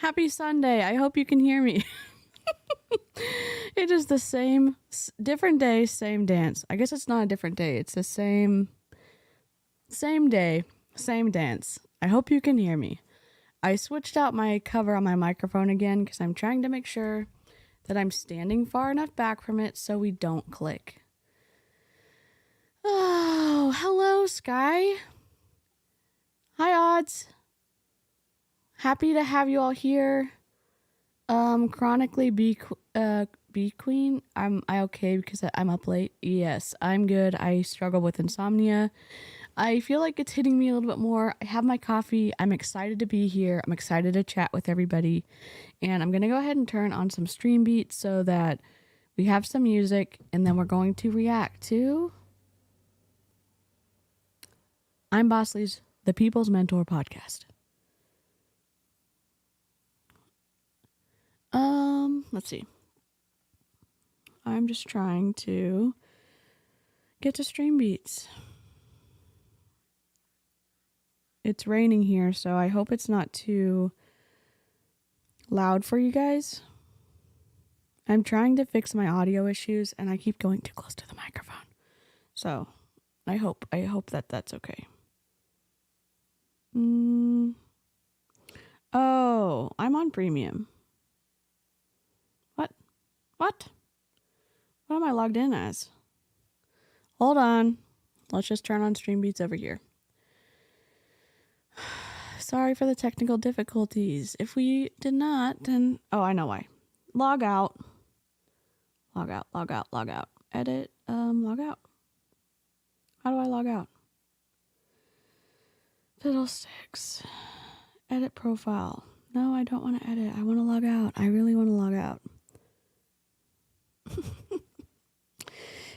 Happy Sunday. I hope you can hear me. It is the same, different day, same dance. I guess it's not a different day. It's the same day, same dance. I hope you can hear me. I switched out my cover on my microphone again because I'm trying to make sure that I'm standing far enough back from it so we don't click. Oh, hello, Sky. Hi, Odds. Happy to have you all here. Chronically B Queen. I okay because I'm up late. Yes, I'm good. I struggle with insomnia. I feel like it's hitting me a little bit more. I have my coffee. I'm excited to be here. I'm excited to chat with everybody. And I'm going to go ahead and turn on some stream beats so that we have some music. And then we're going to react to I'm Bosley's The People's Mentor podcast. Let's see. I'm just trying to get to stream beats. It's raining here, so I hope it's not too loud for you guys. I'm trying to fix my audio issues and I keep going too close to the microphone. So, I hope that that's okay. Oh, I'm on premium. What am I logged in as? Hold on. Let's just turn on stream beats over here. Sorry for the technical difficulties. If we did not, then... Oh, I know why. Log out. Log out. Edit. Log out. How do I log out? Fiddlesticks. Edit profile. No, I don't want to edit. I want to log out. I really want to log out.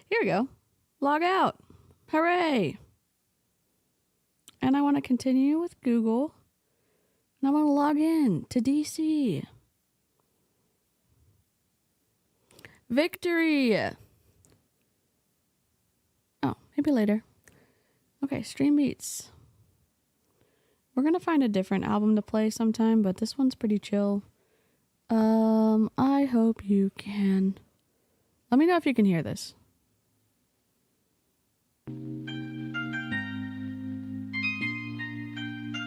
Here we go. Log out. Hooray. And I want to continue with Google. And I want to log in to DeeCee. Victory. Oh, maybe later. Okay, stream beats. We're going to find a different album to play sometime, but this one's pretty chill. I hope you can. Let me know if you can hear this. I'm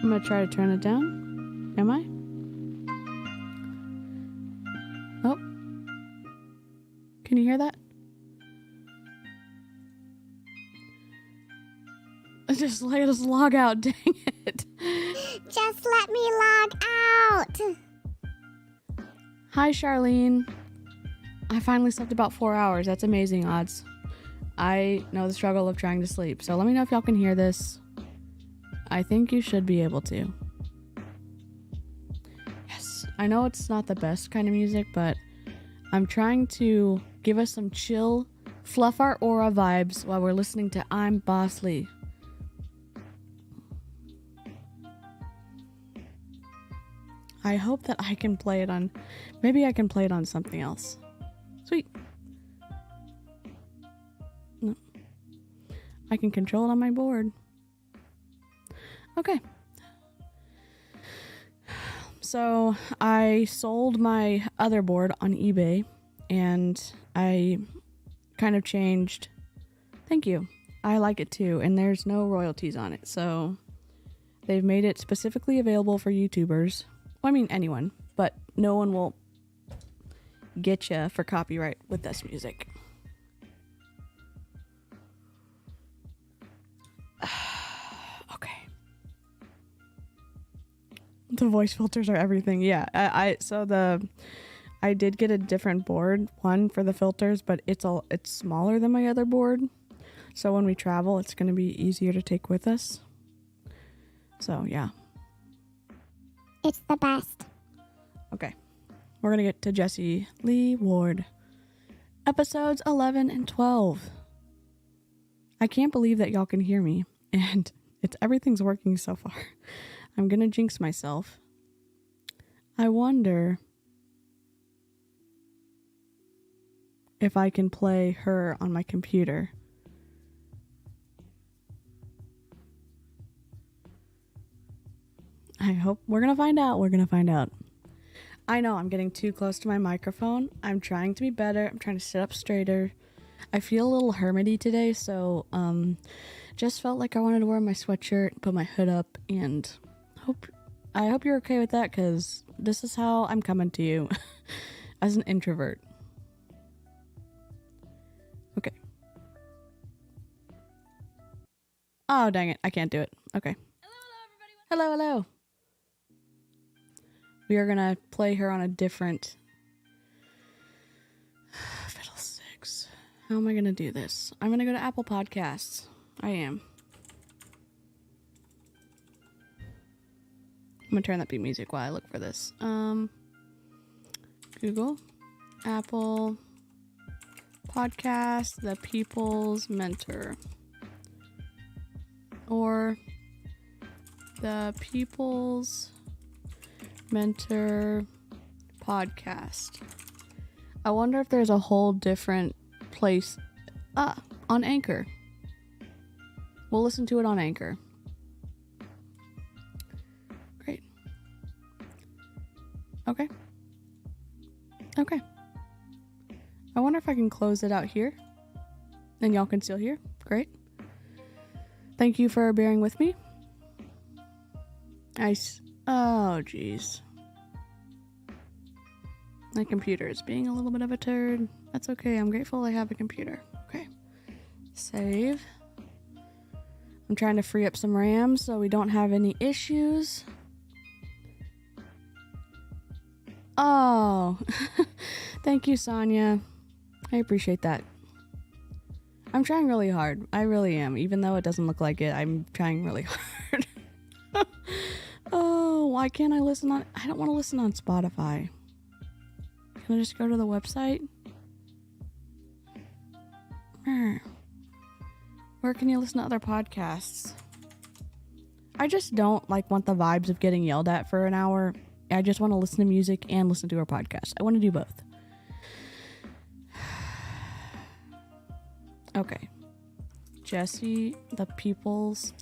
going to try to turn it down. Am I? Oh. Can you hear that? Just let us log out, dang it. Just let me log out. Hi, Charlene. I finally slept about 4 hours. That's amazing, Odds. I know the struggle of trying to sleep. So let me know if y'all can hear this. I think you should be able to. Yes. I know it's not the best kind of music, but I'm trying to give us some chill, fluff our aura vibes while we're listening to I'm Bosley. I hope that I can play it on... Maybe I can play it on something else. Sweet. No. I can control it on my board. Okay. So I sold my other board on eBay and I kind of changed. Thank you. I like it too. And there's no royalties on it. So they've made it specifically available for YouTubers. Well, I mean anyone, but no one will get you for copyright with this music. Okay. The voice filters are everything. Yeah, I did get a different board, one for the filters, but it's smaller than my other board. So when we travel, it's going to be easier to take with us. So, yeah. It's the best. Okay. We're going to get to Jessie Lee Ward. Episodes 11 and 12. I can't believe that y'all can hear me. And everything's working so far. I'm going to jinx myself. I wonder if I can play her on my computer. I hope we're going to find out. I know I'm getting too close to my microphone. I'm trying to be better. I'm trying to sit up straighter. I feel a little hermity today, so just felt like I wanted to wear my sweatshirt, put my hood up, and I hope you're okay with that, because this is how I'm coming to you as an introvert. Okay. Oh, dang it. I can't do it. Okay. Hello, hello. We are going to play her on a different... Fiddlesticks. How am I going to do this? I'm going to go to Apple Podcasts. I am. I'm going to turn that beat music while I look for this. Google. Apple Podcast. The People's Mentor. Or the People's Mentor Podcast. I wonder if there's a whole different place on Anchor. We'll listen to it on Anchor. Great. Okay. I wonder if I can close it out here and y'all can still hear. Great. Thank you for bearing with me. Oh, jeez. My computer is being a little bit of a turd. That's okay. I'm grateful I have a computer. Okay. Save. I'm trying to free up some RAM so we don't have any issues. Oh. Thank you, Sonia. I appreciate that. I'm trying really hard. I really am. Even though it doesn't look like it, I'm trying really hard. Oh, why can't I listen on... I don't want to listen on Spotify. Can I just go to the website? Where can you listen to other podcasts? I just don't want the vibes of getting yelled at for an hour. I just want to listen to music and listen to our podcast. I want to do both. Okay. Jessie, the People's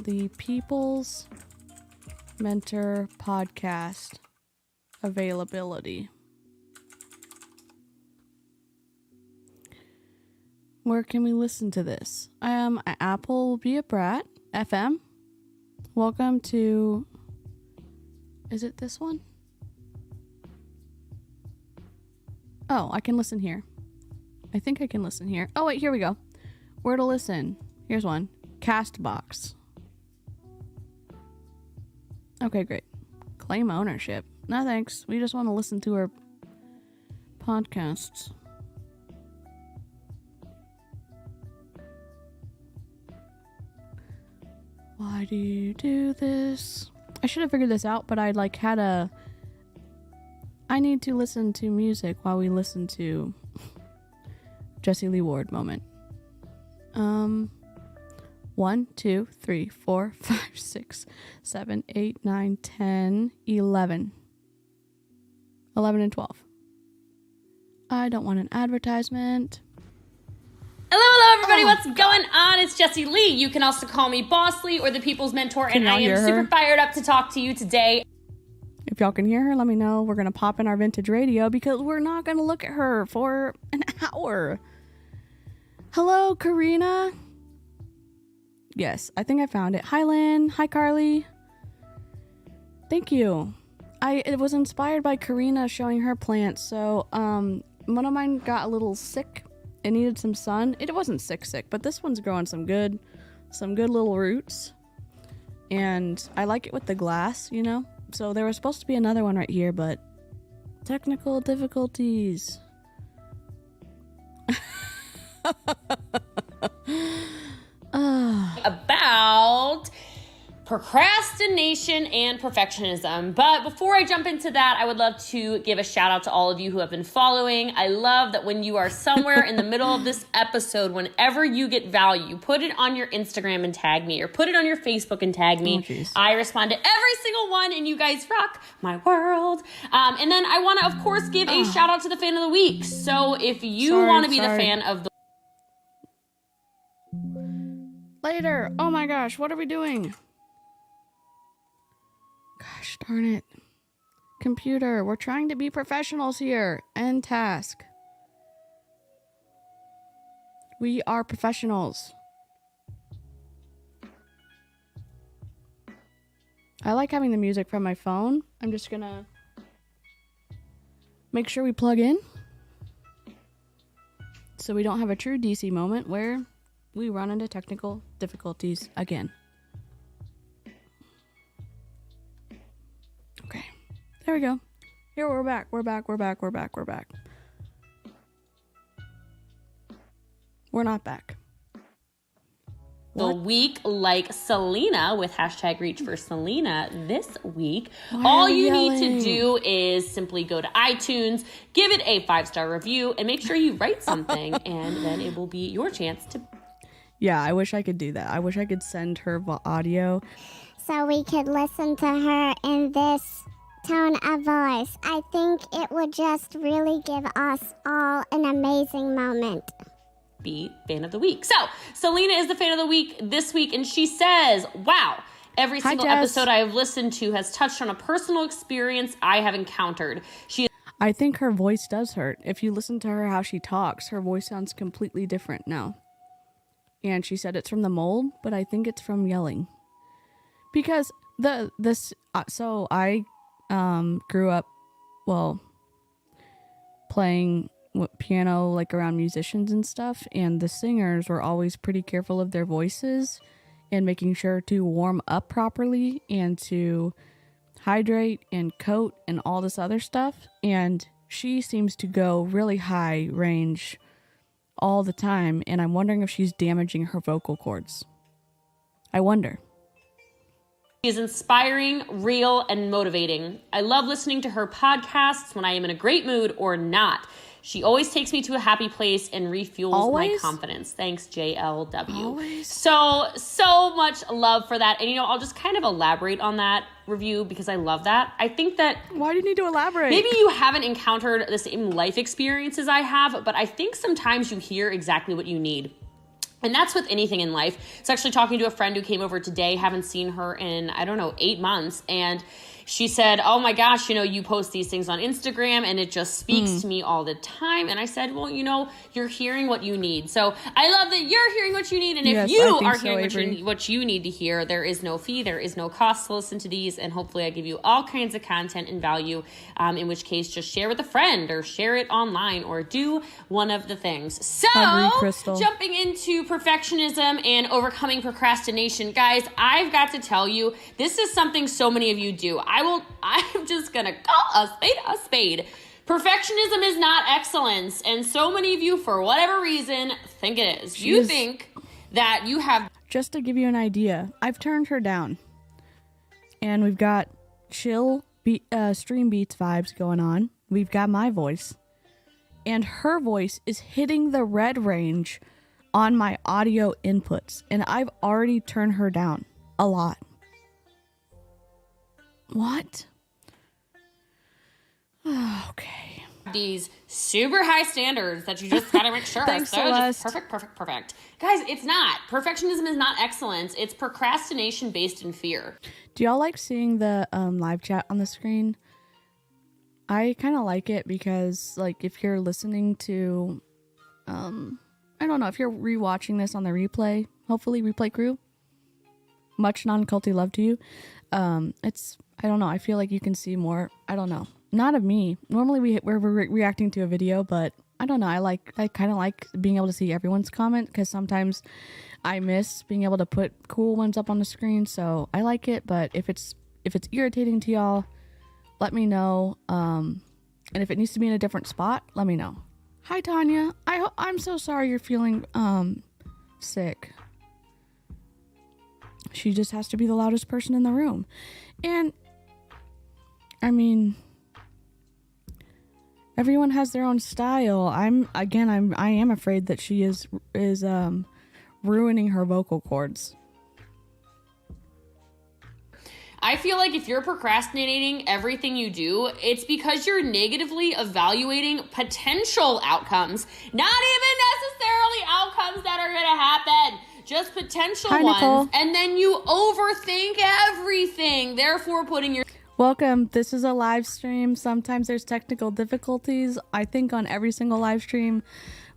Mentor Podcast availability. Where can we listen to this? Apple Be a Brat FM. Welcome to... Is it this one? Oh, I can listen here. I think I can listen here. Oh, wait, here we go. Where to listen? Here's one. Castbox. Okay, great. Claim ownership. No, thanks. We just want to listen to our podcasts. Why do you do this? I should have figured this out, but I I need to listen to music while we listen to Jessie Lee Ward moment. 1, 2, 3, 4, 5, 6, 7, 8, 9, 10, 11. 11 and 12. I don't want an advertisement. Hello, everybody. What's going on? It's Jessie Lee. You can also call me Boss Lee or the People's Mentor, and I am super fired up to talk to you today. If y'all can hear her, let me know. We're going to pop in our vintage radio because we're not going to look at her for an hour. Hello, Karina. Yes, I think I found it. Hi, Lynn. Hi, Carly. Thank you. It was inspired by Karina showing her plants. So, one of mine got a little sick. It needed some sun. It wasn't sick, but this one's growing some good little roots. And I like it with the glass, you know? So there was supposed to be another one right here, but technical difficulties. About procrastination and perfectionism. But before I jump into that, I would love to give a shout out to all of you who have been following. I love that when you are somewhere in the middle of this episode, whenever you get value, put it on your Instagram and tag me, or put it on your Facebook and tag me. Oh, I respond to every single one, and you guys rock my world. And then I want to, of course, give a shout out to the fan of the week. So if you want to be the fan of the... Later. Oh my gosh, what are we doing? Gosh darn it. Computer, we're trying to be professionals here. End task. We are professionals. I like having the music from my phone. I'm just gonna make sure we plug in so we don't have a true DeeCee moment where we run into technical difficulties again. Okay, there we go. Here, we're back. We're not back. The week like Selena with hashtag reach for Selena this week. Why All are we you need yelling? to do is simply go to iTunes, give it a 5-star review, and make sure you write something, and then it will be your chance to. Yeah, I wish I could do that. I wish I could send her audio. So we could listen to her in this tone of voice. I think it would just really give us all an amazing moment. Be fan of the week. So Selena is the fan of the week this week, and she says, wow, every Hi, single Jess. episode I have listened to has touched on a personal experience I have encountered. She I think her voice does hurt. If you listen to her how she talks, her voice sounds completely different now. And she said it's from the mold, but I think it's from yelling. Because so I grew up, well, playing piano like around musicians and stuff, and the singers were always pretty careful of their voices and making sure to warm up properly and to hydrate and coat and all this other stuff. And she seems to go really high range all the time, and I'm wondering if she's damaging her vocal cords. I wonder. is inspiring, real, and motivating. I love listening to her podcasts when I am in a great mood or not. She always takes me to a happy place and refuels my Always? confidence. Thanks, JLW. Always? So much love for that. And, I'll just kind of elaborate on that review because I love that. I think that Why do you need to elaborate? maybe you haven't encountered the same life experiences I have, but I think sometimes you hear exactly what you need. And that's with anything in life. I was actually talking to a friend who came over today, haven't seen her in, 8 months. And she said, oh my gosh, you post these things on Instagram and it just speaks to me all the time. And I said, well, you're hearing what you need. So I love that you're hearing what you need. And Yes, if you I think are so, hearing Avery. what you need to hear, there is no fee, there is no cost to listen to these. And hopefully I give you all kinds of content and value, in which case just share with a friend or share it online or do one of the things. So Agree, Crystal. jumping into perfectionism and overcoming procrastination, guys, I've got to tell you, this is something so many of you do. I'm just gonna call a spade a spade. Perfectionism is not excellence, and so many of you, for whatever reason, think it is. You think that you have. Just to give you an idea, I've turned her down. And we've got chill stream beats vibes going on. We've got my voice. And her voice is hitting the red range on my audio inputs. And I've already turned her down a lot. What? Okay. These super high standards that you just gotta make sure Thanks, so just Celeste. perfect. Guys, it's not. Perfectionism is not excellence. It's procrastination based in fear. Do y'all like seeing the live chat on the screen? I kind of like it because, like, if you're listening to, I don't know, if you're rewatching this on the replay, hopefully replay crew, much non-culty love to you. I don't know, I feel like you can see more, I don't know, not of me. Normally we're reacting to a video, but I don't know, I kind of like being able to see everyone's comment because sometimes I miss being able to put cool ones up on the screen, so I like it. But if it's irritating to y'all, let me know. And if it needs to be in a different spot, let me know. Hi, Tanya. I'm so sorry you're feeling sick. She just has to be the loudest person in the room. And I mean, everyone has their own style. I am afraid that she is ruining her vocal cords. I feel like if you're procrastinating everything you do, it's because you're negatively evaluating potential outcomes, not even necessarily outcomes that are going to happen, just potential Hi, ones. Nicole. And then you overthink everything, therefore putting your... Welcome. This is a live stream. Sometimes there's technical difficulties. I think on every single live stream,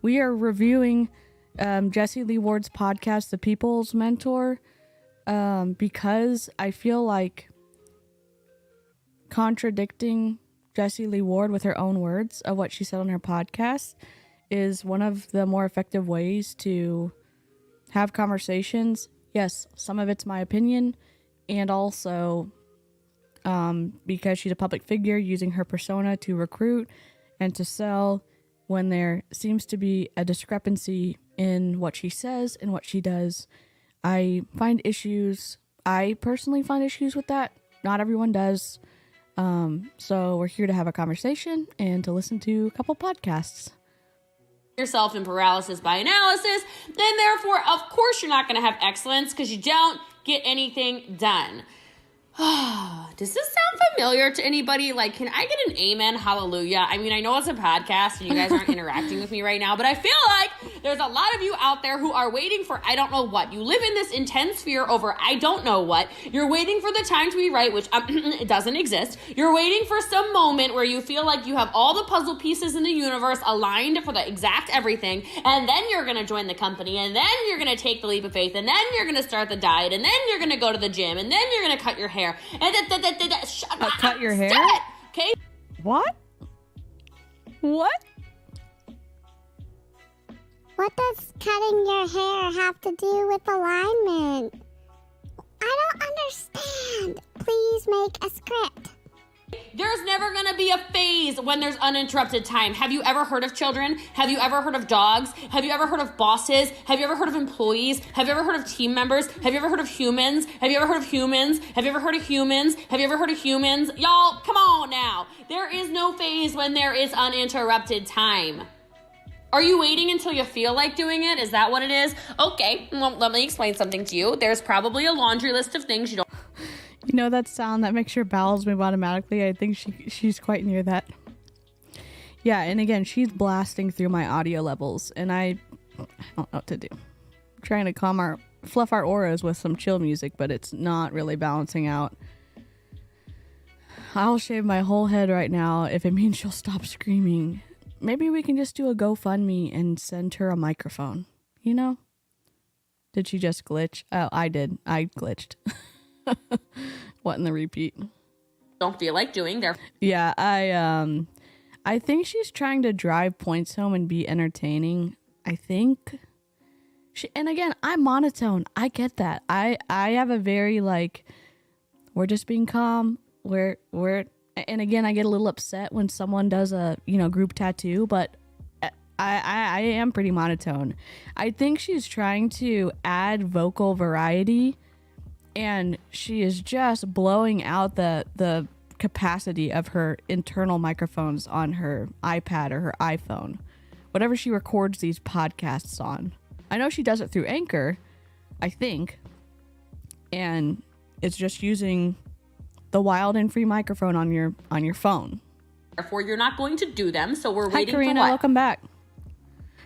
we are reviewing Jessie Lee Ward's podcast, The People's Mentor, because I feel like contradicting Jessie Lee Ward with her own words of what she said on her podcast is one of the more effective ways to have conversations. Yes, some of it's my opinion, and also because she's a public figure using her persona to recruit and to sell when there seems to be a discrepancy in what she says and what she does. I personally find issues with that. Not everyone does. So we're here to have a conversation and to listen to a couple podcasts. Yourself in paralysis by analysis, then therefore, of course, you're not going to have excellence because you don't get anything done. Does this sound familiar to anybody? Like, can I get an amen, hallelujah? I mean, I know it's a podcast and you guys aren't interacting with me right now, but I feel like there's a lot of you out there who are waiting for I don't know what. You live in this intense fear over I don't know what. You're waiting for the time to be right, which it doesn't exist. You're waiting for some moment where you feel like you have all the puzzle pieces in the universe aligned for the exact everything, and then you're going to join the company, and then you're going to take the leap of faith, and then you're going to start the diet, and then you're going to go to the gym, and then you're going to cut your hair. And cut your hair? Okay. What? What does cutting your hair have to do with alignment? I don't understand. Please make a script. There's never going to be a phase when there's uninterrupted time. Have you ever heard of children? Have you ever heard of dogs? Have you ever heard of bosses? Have you ever heard of employees? Have you ever heard of team members? Have you ever heard of humans? Have you ever heard of humans? Have you ever heard of humans? Have you ever heard of humans? Y'all, come on now. There is no phase when there is uninterrupted time. Are you waiting until you feel like doing it? Is that what it is? Okay, well, let me explain something to you. There's probably a laundry list of things you don't... You know that sound that makes your bowels move automatically? I think she's quite near that. Yeah, and again, she's blasting through my audio levels, and I don't know what to do. I'm trying to fluff our auras with some chill music, but it's not really balancing out. I'll shave my whole head right now if it means she'll stop screaming. Maybe we can just do a GoFundMe and send her a microphone, you know? Did she just glitch? Oh, I did. I glitched. What in the repeat? Don't feel like doing there. Yeah, I think she's trying to drive points home and be entertaining. I think and again, I'm monotone. I get that. I have a very we're just being calm. And again, I get a little upset when someone does a, group tattoo, but I am pretty monotone. I think she's trying to add vocal variety, and she is just blowing out the capacity of her internal microphones on her iPad or her iPhone, whatever she records these podcasts on. I know she does it through Anchor, I think, and it's just using the wild and free microphone on your phone. Therefore, you're not going to do them, so we're waiting Karina, for what? Welcome back.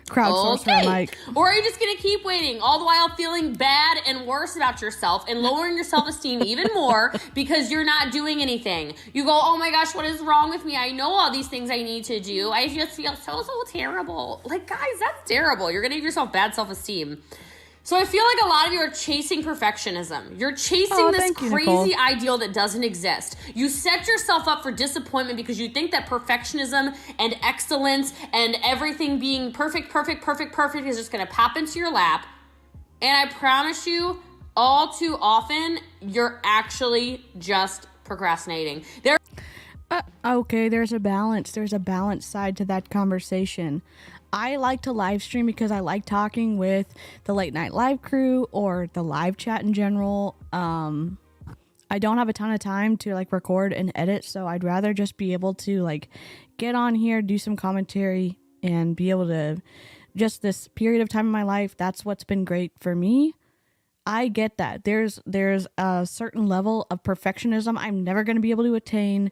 Crowdsource her mic. Or are you just going to keep waiting, all the while feeling bad and worse about yourself and lowering your self-esteem even more because you're not doing anything? You go, oh my gosh, what is wrong with me? I know all these things I need to do. I just feel so terrible. Like, guys, that's terrible. You're going to give yourself bad self-esteem. So I feel like a lot of you are chasing perfectionism. You're chasing this crazy ideal that doesn't exist. You set yourself up for disappointment because you think that perfectionism and excellence and everything being perfect is just going to pop into your lap. And I promise you, all too often, you're actually just procrastinating. Okay, there's a balance. There's a balanced side to that conversation. I like to live stream because I like talking with the late night live crew or the live chat in general. I don't have a ton of time to record and edit, so I'd rather just be able to get on here, do some commentary, and be able to just this period of time in my life. That's what's been great for me. I get that. There's a certain level of perfectionism I'm never going to be able to attain,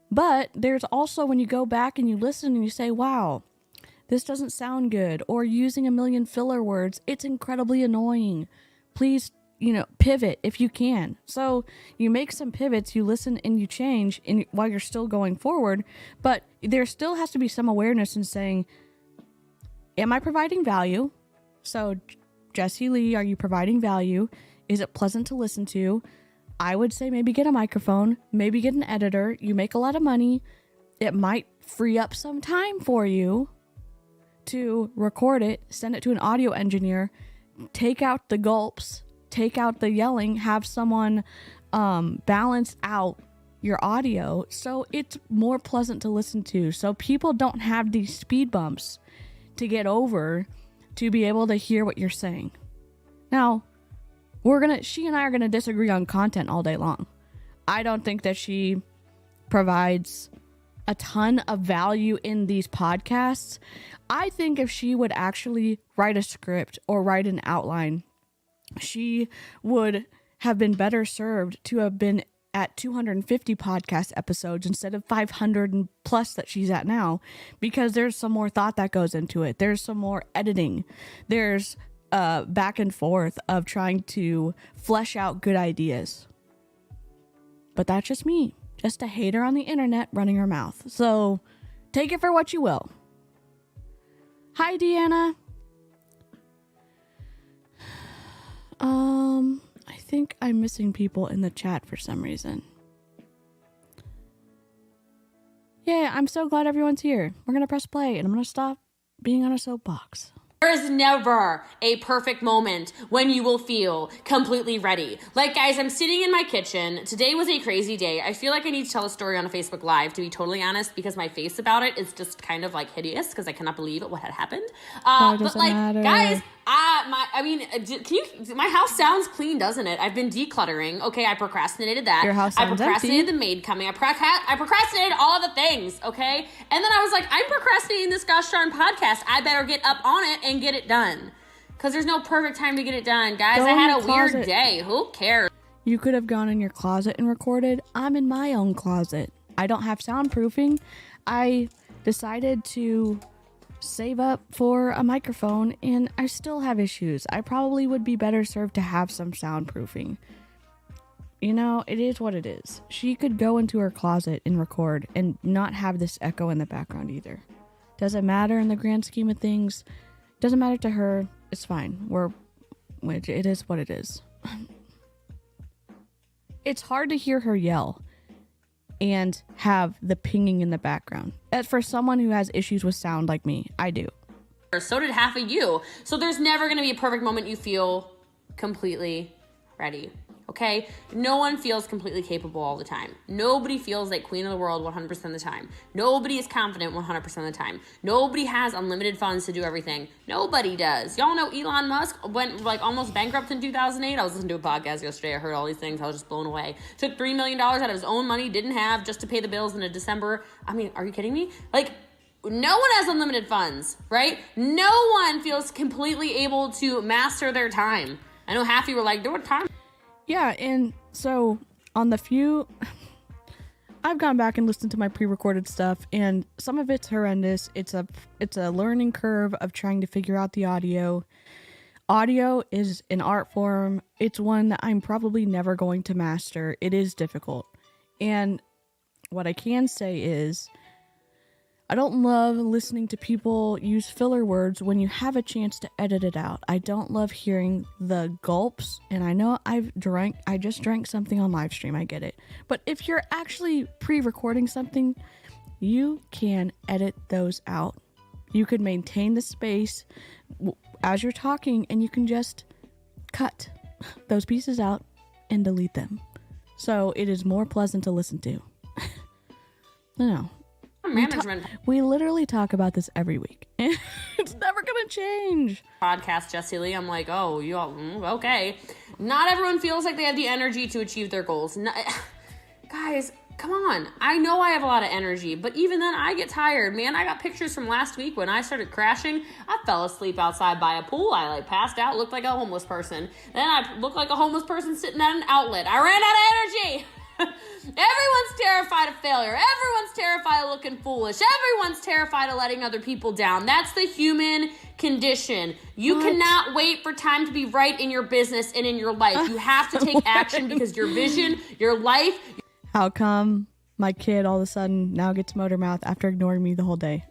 but there's also when you go back and you listen and you say, wow, this doesn't sound good, or using a million filler words, it's incredibly annoying. Please pivot if you can. So you make some pivots, you listen and you change while you're still going forward, but there still has to be some awareness in saying, am I providing value? So Jessie Lee, are you providing value? Is it pleasant to listen to? I would say maybe get a microphone, maybe get an editor. You make a lot of money. It might free up some time for you to record it, send it to an audio engineer, take out the gulps, take out the yelling, have someone balance out your audio so it's more pleasant to listen to, so people don't have these speed bumps to get over to be able to hear what you're saying. Now, she and I are gonna disagree on content all day long. I don't think that she provides a ton of value in these podcasts. I think if she would actually write a script or write an outline, she would have been better served to have been at 250 podcast episodes instead of 500 and plus that she's at now, because there's some more thought that goes into it. There's some more editing. There's back and forth of trying to flesh out good ideas. But that's just me. Just a hater on the internet running her mouth. So take it for what you will. Hi, Deanna. I think I'm missing people in the chat for some reason. Yeah, I'm so glad everyone's here. We're going to press play and I'm going to stop being on a soapbox. There is never a perfect moment when you will feel completely ready. Like, guys, I'm sitting in my kitchen. Today was a crazy day. I feel like I need to tell a story on a Facebook Live, to be totally honest, because my face about it is just kind of like hideous because I cannot believe what had happened. But like, matter. Guys, my house sounds clean, doesn't it? I've been decluttering. Okay, I procrastinated that. Your house sounds I procrastinated empty. The maid coming. I procrastinated all of the things, okay? And then I was like, I'm procrastinating this gosh darn podcast. I better get up on it and get it done. Because there's no perfect time to get it done. Guys, I had a weird day. Who cares? You could have gone in your closet and recorded. I'm in my own closet. I don't have soundproofing. I decided to save up for a microphone and I still have issues. I probably would be better served to have some soundproofing. It is what it is. She could go into her closet and record and not have this echo in the background either. Doesn't matter in the grand scheme of things. Doesn't matter to her. It's fine. It is what it is. It's hard to hear her yell and have the pinging in the background. As for someone who has issues with sound like me, I do. So did half of you. So there's never going to be a perfect moment you feel completely ready. Okay? No one feels completely capable all the time. Nobody feels like queen of the world 100% of the time. Nobody is confident 100% of the time. Nobody has unlimited funds to do everything. Nobody does. Y'all know Elon Musk went almost bankrupt in 2008. I was listening to a podcast yesterday. I heard all these things. I was just blown away. Took $3 million out of his own money, didn't have, just to pay the bills in a December. I mean, are you kidding me? No one has unlimited funds, right? No one feels completely able to master their time. I know half of you were like, do what time? Yeah, and so on the few, I've gone back and listened to my pre-recorded stuff, and some of it's horrendous. It's a learning curve of trying to figure out the audio. Audio is an art form. It's one that I'm probably never going to master. It is difficult. And what I can say is, I don't love listening to people use filler words when you have a chance to edit it out. I don't love hearing the gulps, and I know I just drank something on live stream, I get it. But if you're actually pre-recording something, you can edit those out. You could maintain the space as you're talking, and you can just cut those pieces out and delete them. So it is more pleasant to listen to. No. Management. We literally talk about this every week. It's never gonna change. Podcast, Jessie Lee. I'm like, oh, you all, okay. Not everyone feels like they have the energy to achieve their goals. Guys, come on. I know I have a lot of energy, but even then I get tired. Man, I got pictures from last week when I started crashing. I fell asleep outside by a pool. I passed out, looked like a homeless person. Then I looked like a homeless person sitting at an outlet. I ran out of energy. Everyone's terrified of failure. Everyone's terrified of looking foolish. Everyone's terrified of letting other people down. That's the human condition. You cannot wait for time to be right in your business and in your life. You have to take action because your vision, your life. How come my kid all of a sudden now gets motor mouth after ignoring me the whole day?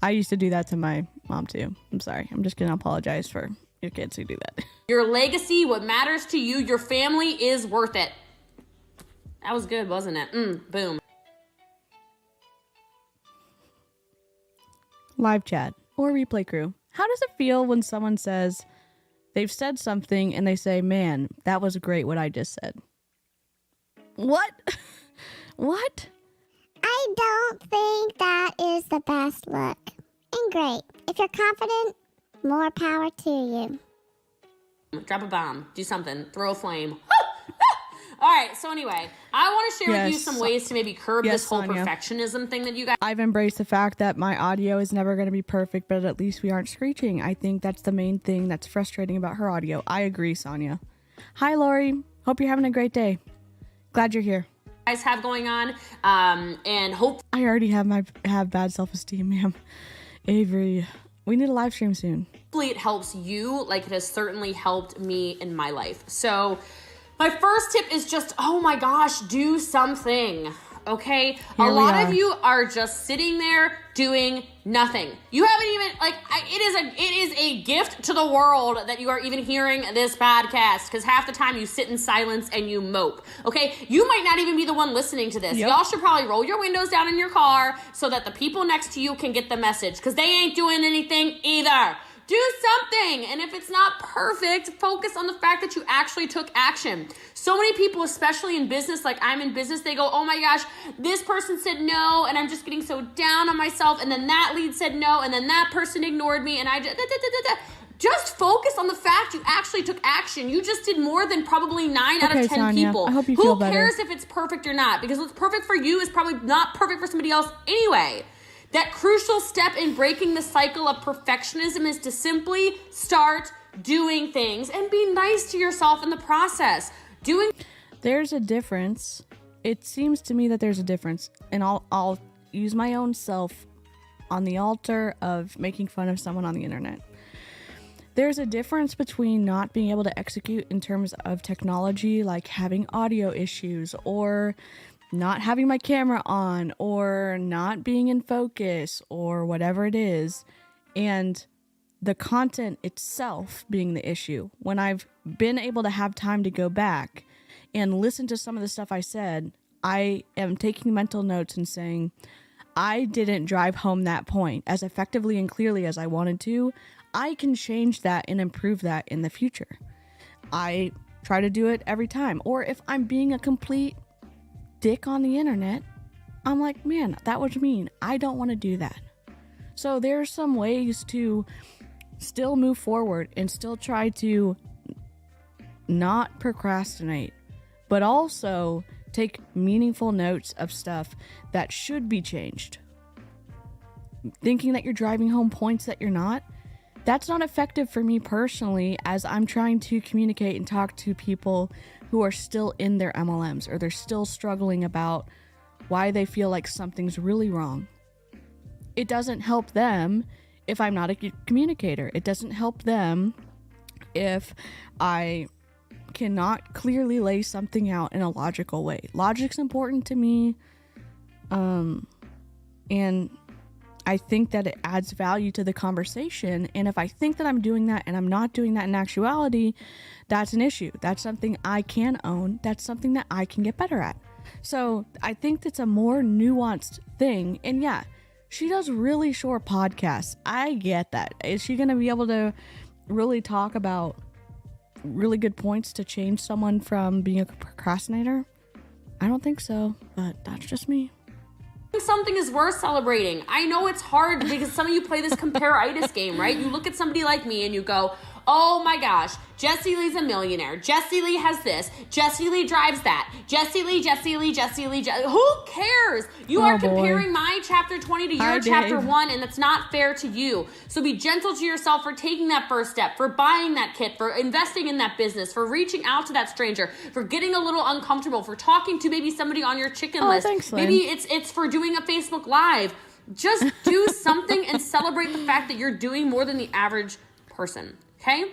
I used to do that to my mom too. I'm sorry. I'm just going to apologize for your kids who do that. Your legacy, what matters to you, your family is worth it. That was good, wasn't it? Boom. Live chat or replay crew. How does it feel when someone says they've said something and they say, man, that was great what I just said? What? What? I don't think that is the best look. And great. If you're confident, more power to you. Drop a bomb. Do something. Throw a flame. All right, so anyway, I want to share with you some ways to maybe curb this whole Sonia. perfectionism thing that you guys... I've embraced the fact that my audio is never going to be perfect, but at least we aren't screeching. I think that's the main thing that's frustrating about her audio. I agree, Sonia. Hi, Lori. Hope you're having a great day. Glad you're here. Guys have going on, and hope... I already have bad self-esteem, ma'am. Avery, we need a live stream soon. Hopefully it helps you like it has certainly helped me in my life. So... my first tip is just, oh my gosh, do something, okay? A lot of you are just sitting there doing nothing. You haven't even, like, it is a gift to the world that you are even hearing this podcast, because half the time you sit in silence and you mope, okay? You might not even be the one listening to this. Y'all should probably roll your windows down in your car so that the people next to you can get the message, because they ain't doing anything either. Do something. And if it's not perfect, focus on the fact that you actually took action. So many people, especially in business, like I'm in business, they go, oh my gosh, this person said no, and I'm just getting so down on myself. And then that lead said no, and then that person ignored me, and I just focus on the fact you actually took action. You just did more than probably 9 out of 10 Sonia, people. I hope you feel better. Who cares if it's perfect or not? Because what's perfect for you is probably not perfect for somebody else anyway. That crucial step in breaking the cycle of perfectionism is to simply start doing things and be nice to yourself in the process. There's a difference. It seems to me that there's a difference, and I'll use my own self on the altar of making fun of someone on the internet. There's a difference between not being able to execute in terms of technology, like having audio issues, or not having my camera on, or not being in focus, or whatever it is, and the content itself being the issue. When I've been able to have time to go back and listen to some of the stuff I said, I am taking mental notes and saying, I didn't drive home that point as effectively and clearly as I wanted to. I can change that and improve that in the future. I try to do it every time. Or if I'm being a complete dick on the internet, I'm like, man, that was mean. I don't want to do that. So there's some ways to still move forward and still try to not procrastinate, but also take meaningful notes of stuff that should be changed. Thinking that you're driving home points that you're not, that's not effective for me personally, as I'm trying to communicate and talk to people who are still in their MLMs, or they're still struggling about why they feel like something's really wrong. It doesn't help them if I'm not a communicator. It doesn't help them if I cannot clearly lay something out in a logical way. Logic's important to me, and I think that it adds value to the conversation. And if I think that I'm doing that and I'm not doing that in actuality, that's an issue. That's something I can own. That's something that I can get better at. So I think that's a more nuanced thing. And yeah, she does really short podcasts. I get that. Is she going to be able to really talk about really good points to change someone from being a procrastinator? I don't think so, but that's just me. Something is worth celebrating. I know it's hard because some of you play this compare-itis game, right? You look at somebody like me and you go, oh my gosh, Jessie Lee's a millionaire. Jessie Lee has this. Jessie Lee drives that. Jessie Lee. Who cares? You are comparing my chapter 20 to your chapter 1, and that's not fair to you. So be gentle to yourself for taking that first step, for buying that kit, for investing in that business, for reaching out to that stranger, for getting a little uncomfortable, for talking to maybe somebody on your chicken list. Thanks, Lynn. Maybe it's for doing a Facebook Live. Just do something and celebrate the fact that you're doing more than the average person, okay?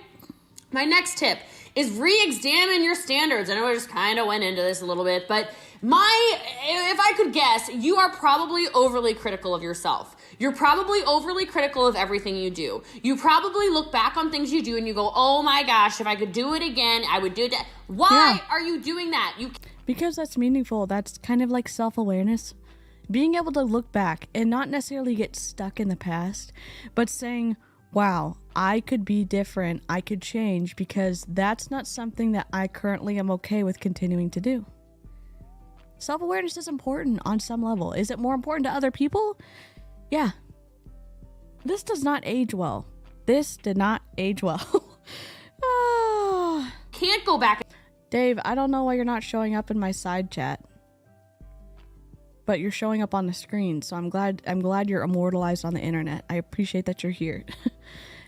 My next tip is re-examine your standards. I know I just kind of went into this a little bit, but if I could guess, you are probably overly critical of yourself. You're probably overly critical of everything you do. You probably look back on things you do and you go, oh my gosh, if I could do it again, I would do it. Why are you doing that? Because that's meaningful. That's kind of like self-awareness. Being able to look back and not necessarily get stuck in the past, but saying, wow, I could be different. I could change, because that's not something that I currently am okay with continuing to do. Self-awareness is important on some level. Is it more important to other people? Yeah. This does not age well. This did not age well. Can't go back. Dave, I don't know why you're not showing up in my side chat, but you're showing up on the screen, so I'm glad you're immortalized on the internet. I appreciate that you're here.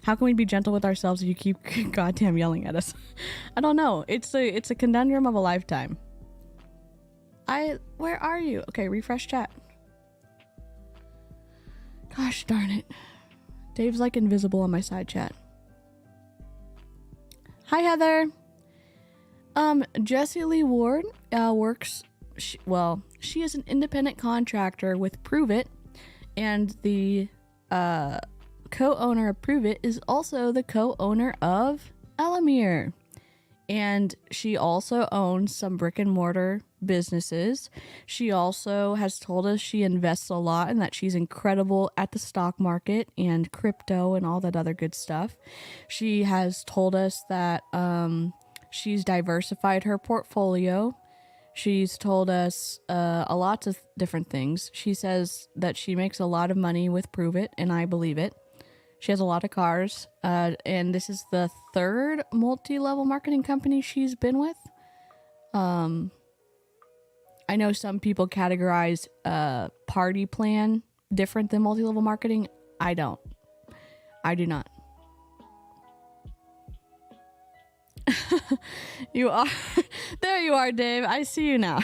How can we be gentle with ourselves if you keep goddamn yelling at us? I don't know. It's a conundrum of a lifetime. Where are you? Okay, refresh chat. Gosh darn it. Dave's like invisible on my side chat. Hi, Heather. Jessie Lee Ward works... She is an independent contractor with Prove It, and the co-owner of Prove It is also the co-owner of 𝐊𝐈𝐍𝐃. And she also owns some brick and mortar businesses. She also has told us she invests a lot and that she's incredible at the stock market and crypto and all that other good stuff. She has told us that she's diversified her portfolio. She's told us a lot of different things. She says that she makes a lot of money with Prove It, and I believe it. She has a lot of cars, and this is the third multi-level marketing company she's been with. I know some people categorize Party Plan different than multi-level marketing. I don't. I do not. You are. There you are, Dave. I see you now.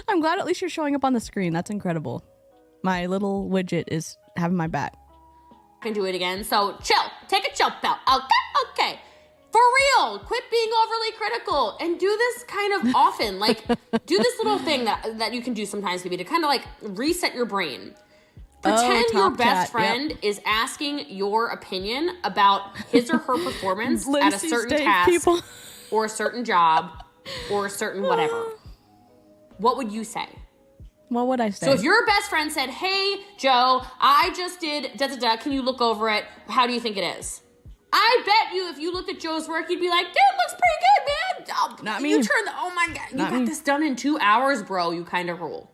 I'm glad at least you're showing up on the screen. That's incredible. My little widget is having my back. Can do it again. So chill. Take a chill pill. Okay. For real. Quit being overly critical and do this kind of often. Like, do this little thing that you can do sometimes, maybe, to kind of like reset your brain. Pretend your best friend is asking your opinion about his or her performance at a certain task or a certain job or a certain whatever. What would you say? What would I say? So if your best friend said, hey, Joe, I just did da-da-da, can you look over it? How do you think it is? I bet you if you looked at Joe's work, you'd be like, dude, looks pretty good, man. Oh, not me. You turned oh my God, you got this done in 2 hours, bro, you kind of rule.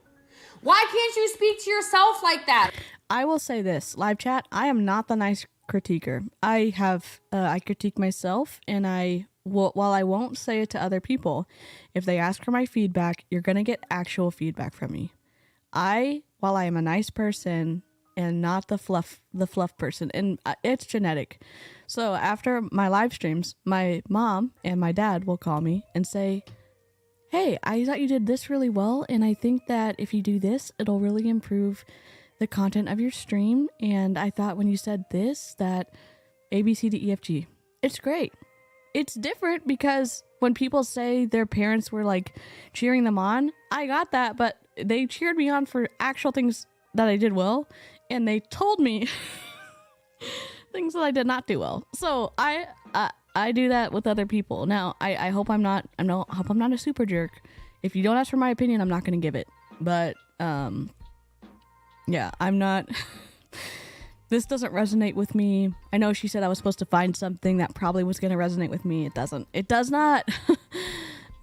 Why can't you speak to yourself like that? I will say this, live chat, I am not the nice critiquer. I critique myself, and while I won't say it to other people, if they ask for my feedback, you're going to get actual feedback from me. While I am a nice person and not the fluff person, and it's genetic. So after my live streams, my mom and my dad will call me and say, hey, I thought you did this really well, and I think that if you do this, it'll really improve the content of your stream. And I thought when you said this, that 𝐓𝐇𝐒𝐏𝐵𝐶𝐷𝐬𝐹G. It's great. It's different because when people say their parents were like cheering them on, I got that, but they cheered me on for actual things that I did well, and they told me things that I did not do well. So I do that with other people. Now, I hope I'm not a super jerk. If you don't ask for my opinion, I'm not going to give it. But yeah, I'm not. This doesn't resonate with me. I know she said I was supposed to find something that probably was going to resonate with me. It doesn't. It does not.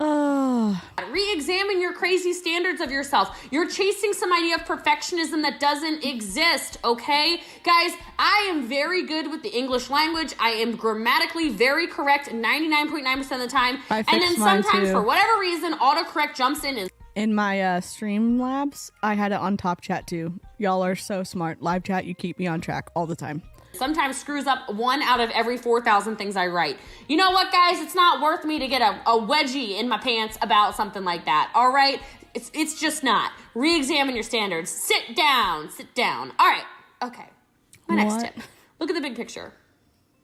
Oh. Re-examine your crazy standards of yourself. You're chasing some idea of perfectionism that doesn't exist, okay? Guys, I am very good with the English language. I am grammatically very correct 99.9% of the time. And then sometimes, for whatever reason, autocorrect jumps in and... In my stream labs, I had it on top chat too. Y'all are so smart. Live chat, you keep me on track all the time. Sometimes screws up 1 out of every 4,000 things I write. You know what, guys? It's not worth me to get a wedgie in my pants about something like that, all right? It's just not. Re-examine your standards. Sit down. Sit down. All right. Okay. My next tip. Look at the big picture.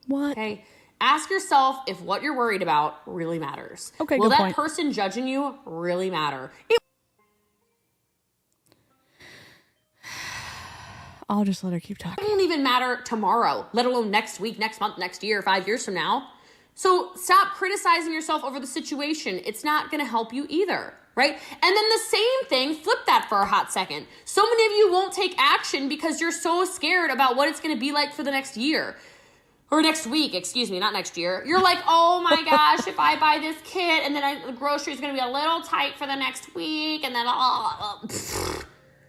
What? Okay. Ask yourself if what you're worried about really matters. Okay, Will good that point. person judging you really matter? I'll just let her keep talking. It won't even matter tomorrow, let alone next week, next month, next year, 5 years from now. So stop criticizing yourself over the situation. It's not going to help you either, right? And then the same thing, flip that for a hot second. So many of you won't take action because you're so scared about what it's going to be like for the next year. Or next week, excuse me, not next year. You're like, oh my gosh, if I buy this kit and then the grocery's going to be a little tight for the next week and then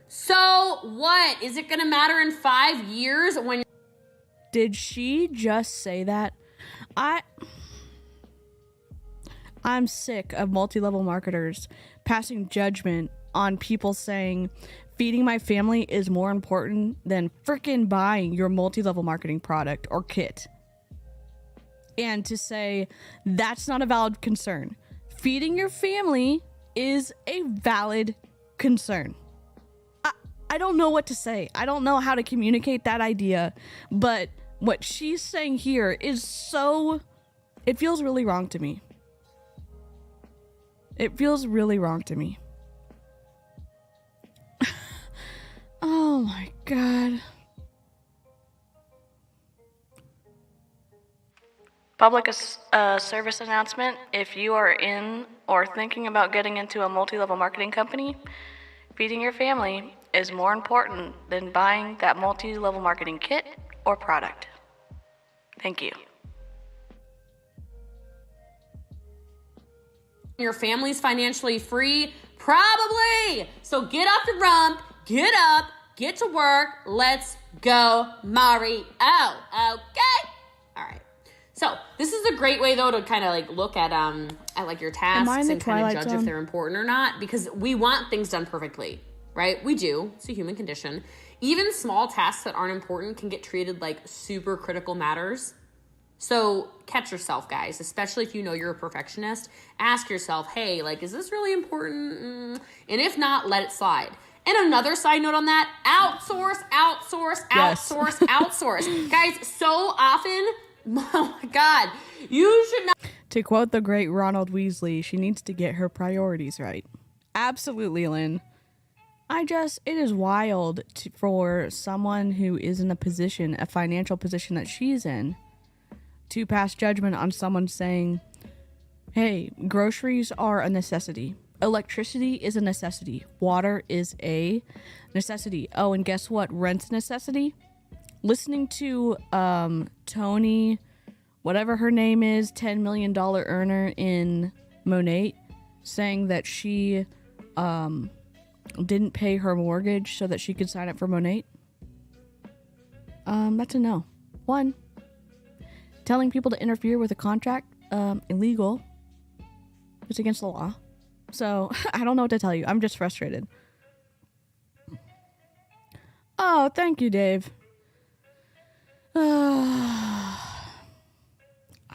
So what? Is it going to matter in 5 years when... Did she just say that? I'm sick of multi-level marketers passing judgment on people saying feeding my family is more important than freaking buying your multi-level marketing product or kit. And to say that's not a valid concern. Feeding your family is a valid concern. I don't know what to say. I don't know how to communicate that idea, but what she's saying here is so... It feels really wrong to me. It feels really wrong to me. Oh my God. Public service announcement. If you are in or thinking about getting into a multi-level marketing company, feeding your family is more important than buying that multi-level marketing kit or product. Thank you. Your family's financially free? Probably. So get off your rump, get up, get to work. Let's go, Mario. Okay. All right. So this is a great way though to kind of like look at like your tasks and kind of judge if they're important or not, because we want things done perfectly, right? We do. It's a human condition. Even small tasks that aren't important can get treated like super critical matters. So catch yourself, guys, especially if you know you're a perfectionist. Ask yourself, hey, like, is this really important? And if not, let it slide. And another side note on that, outsource. Guys, so often, oh my God, you should not. To quote the great Ronald Weasley, she needs to get her priorities right. Absolutely, Lynn. It is wild for someone who is in a financial position that she's in, to pass judgment on someone saying, hey, groceries are a necessity. Electricity is a necessity. Water is a necessity. Oh, and guess what? Rent's a necessity. Listening to Tony, whatever her name is, $10 million earner in Monate, saying that she didn't pay her mortgage so that she could sign up for Monate. That's a no. 1. Telling people to interfere with a contract, illegal. It's against the law. So, I don't know what to tell you. I'm just frustrated. Oh, thank you, Dave. I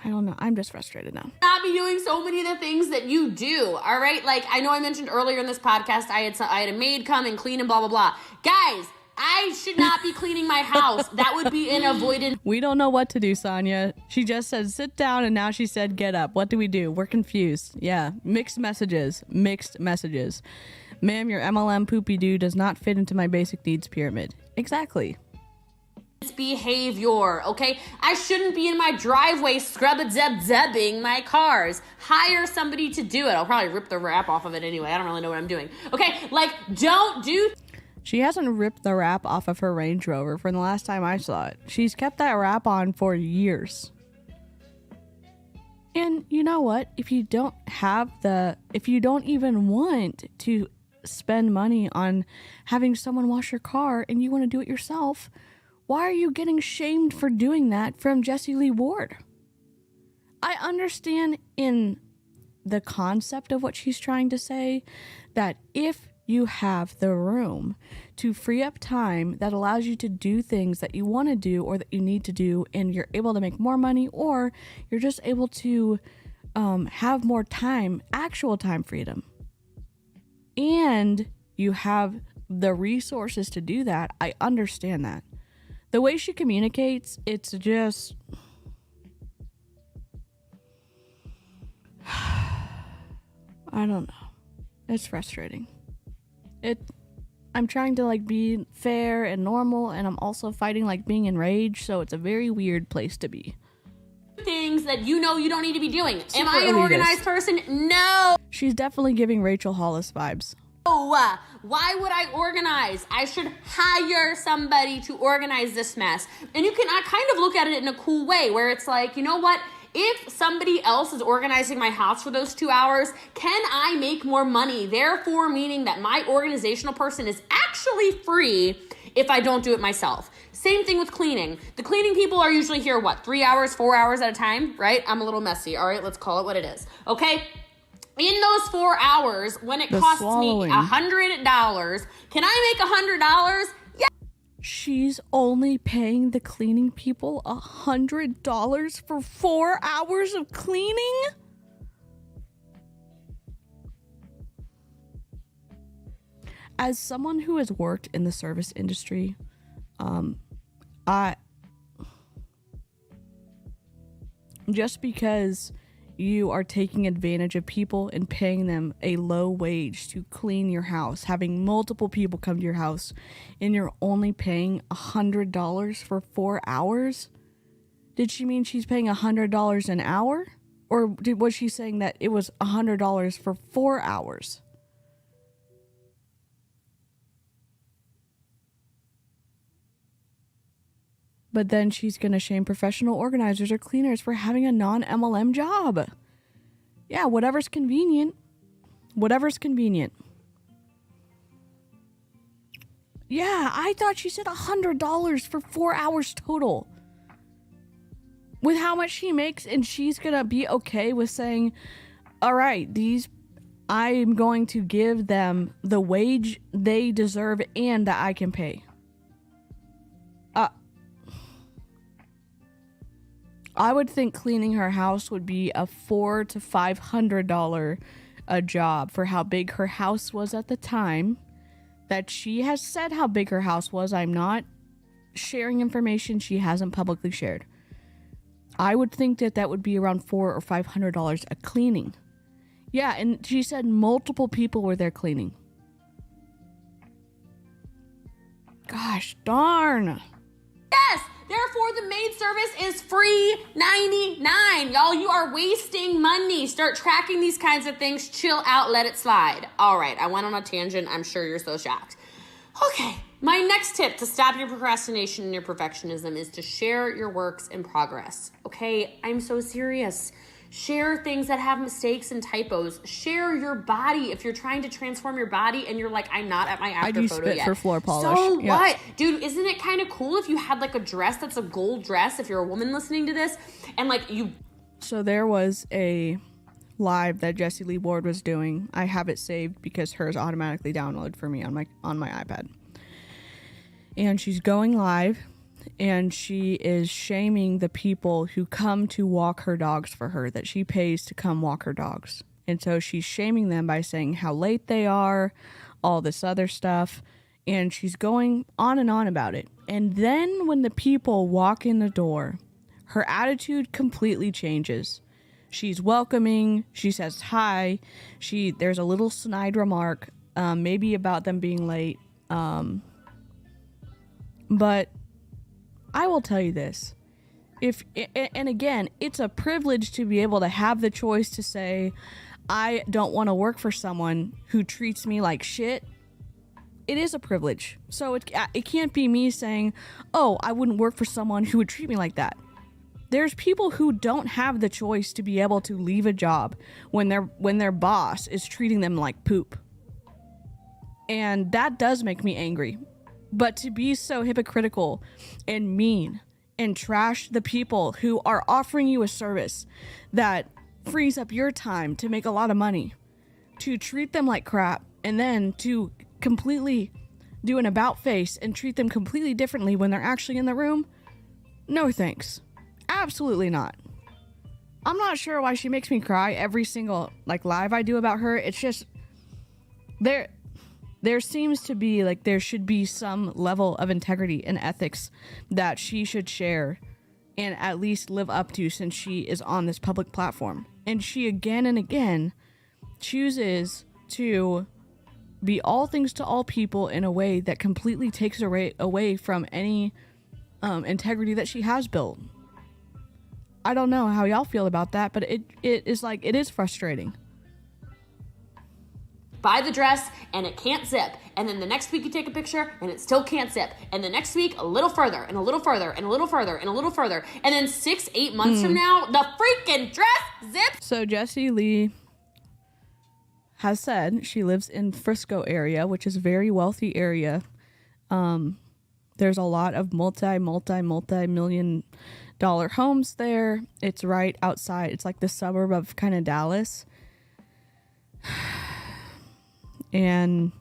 don't know. I'm just frustrated now. Not be doing so many of the things that you do, all right? Like, I know I mentioned earlier in this podcast, I had a maid come and clean and blah, blah, blah. Guys, I should not be cleaning my house. That would be an avoidance. We don't know what to do, Sonia. She just said sit down, and now she said get up. What do we do? We're confused. Yeah, mixed messages. Ma'am, your MLM poopy-doo does not fit into my basic needs pyramid. Exactly. Behavior, okay? I shouldn't be in my driveway scrub-a-zeb-zebbing my cars. Hire somebody to do it. I'll probably rip the wrap off of it anyway. I don't really know what I'm doing. Okay, like, don't do... She hasn't ripped the wrap off of her Range Rover from the last time I saw it. She's kept that wrap on for years. And you know what? If you don't even want to spend money on having someone wash your car and you want to do it yourself, why are you getting shamed for doing that from Jessie Lee Ward? I understand in the concept of what she's trying to say that if you have the room to free up time that allows you to do things that you want to do or that you need to do, and you're able to make more money, or you're just able to have more time, actual time freedom, and you have the resources to do that, I understand that. The way she communicates, it's just... I don't know. It's frustrating. I'm trying to like be fair and normal, and I'm also fighting like being enraged, so it's a very weird place to be. Things that you know you don't need to be doing. Am I an organized person? No. She's definitely giving Rachel Hollis vibes. Why would I organize? I should hire somebody to organize this mess. And I kind of look at it in a cool way where it's like, you know what? If somebody else is organizing my house for those 2 hours, can I make more money? Therefore, meaning that my organizational person is actually free if I don't do it myself. Same thing with cleaning. The cleaning people are usually here, 3 hours, 4 hours at a time, right? I'm a little messy. All right, let's call it what it is. Okay? In those 4 hours, when it costs me $100, can I make $100? Yeah. She's only paying the cleaning people $100 for 4 hours of cleaning? As someone who has worked in the service industry, just because you are taking advantage of people and paying them a low wage to clean your house, having multiple people come to your house, and you're only paying $100 for 4 hours? Did she mean she's paying $100 an hour? Or was she saying that it was $100 for 4 hours? But then she's going to shame professional organizers or cleaners for having a non-MLM job. Yeah, whatever's convenient. Whatever's convenient. Yeah, I thought she said $100 for 4 hours total. With how much she makes, and she's going to be okay with saying, all right, I'm going to give them the wage they deserve and that I can pay. I would think cleaning her house would be a $400 to $500 a job for how big her house was at the time. That she has said how big her house was. I'm not sharing information she hasn't publicly shared. I would think that would be around $400 or $500 a cleaning. Yeah, and she said multiple people were there cleaning. Gosh darn. Yes! Therefore, the maid service is free $99. Y'all, you are wasting money. Start tracking these kinds of things. Chill out. Let it slide. All right. I went on a tangent. I'm sure you're so shocked. Okay. My next tip to stop your procrastination and your perfectionism is to share your works in progress. Okay? I'm so serious. Share things that have mistakes and typos. Share your body if you're trying to transform your body and you're like, I'm not at my after photo yet. I do spit for floor polish. So what? Dude, isn't it kind of cool if you had like a dress that's a gold dress, if you're a woman listening to this, and like you... So there was a live that Jessie Lee Ward was doing. I have it saved because hers automatically downloaded for me on my iPad. And she's going live. And she is shaming the people who come to walk her dogs for her, that she pays to come walk her dogs. And so she's shaming them by saying how late they are, all this other stuff. And she's going on and on about it. And then when the people walk in the door, her attitude completely changes. She's welcoming. She says hi. There's a little snide remark, maybe about them being late. But I will tell you this, and again, it's a privilege to be able to have the choice to say, I don't want to work for someone who treats me like shit. It is a privilege. So it can't be me saying, oh, I wouldn't work for someone who would treat me like that. there's people who don't have the choice to be able to leave a job when their boss is treating them like poop. And that does make me angry. But to be so hypocritical and mean and trash the people who are offering you a service that frees up your time to make a lot of money, to treat them like crap, and then to completely do an about face and treat them completely differently when they're actually in the room, no thanks. Absolutely not. I'm not sure why she makes me cry every single live I do about her. It's just there seems to be there should be some level of integrity and ethics that she should share and at least live up to, since she is on this public platform. And she again and again chooses to be all things to all people in a way that completely takes away from any integrity that she has built. I don't know how y'all feel about that, but it is frustrating. Buy the dress and it can't zip, and then the next week you take a picture and it still can't zip, and the next week a little further and a little further and a little further and a little further, and then 6-8 months from now the freaking dress zips. So Jessie Lee has said she lives in Frisco area, which is a very wealthy area. There's a lot of multi-million dollar homes there. It's right outside. It's like the suburb of kind of Dallas. And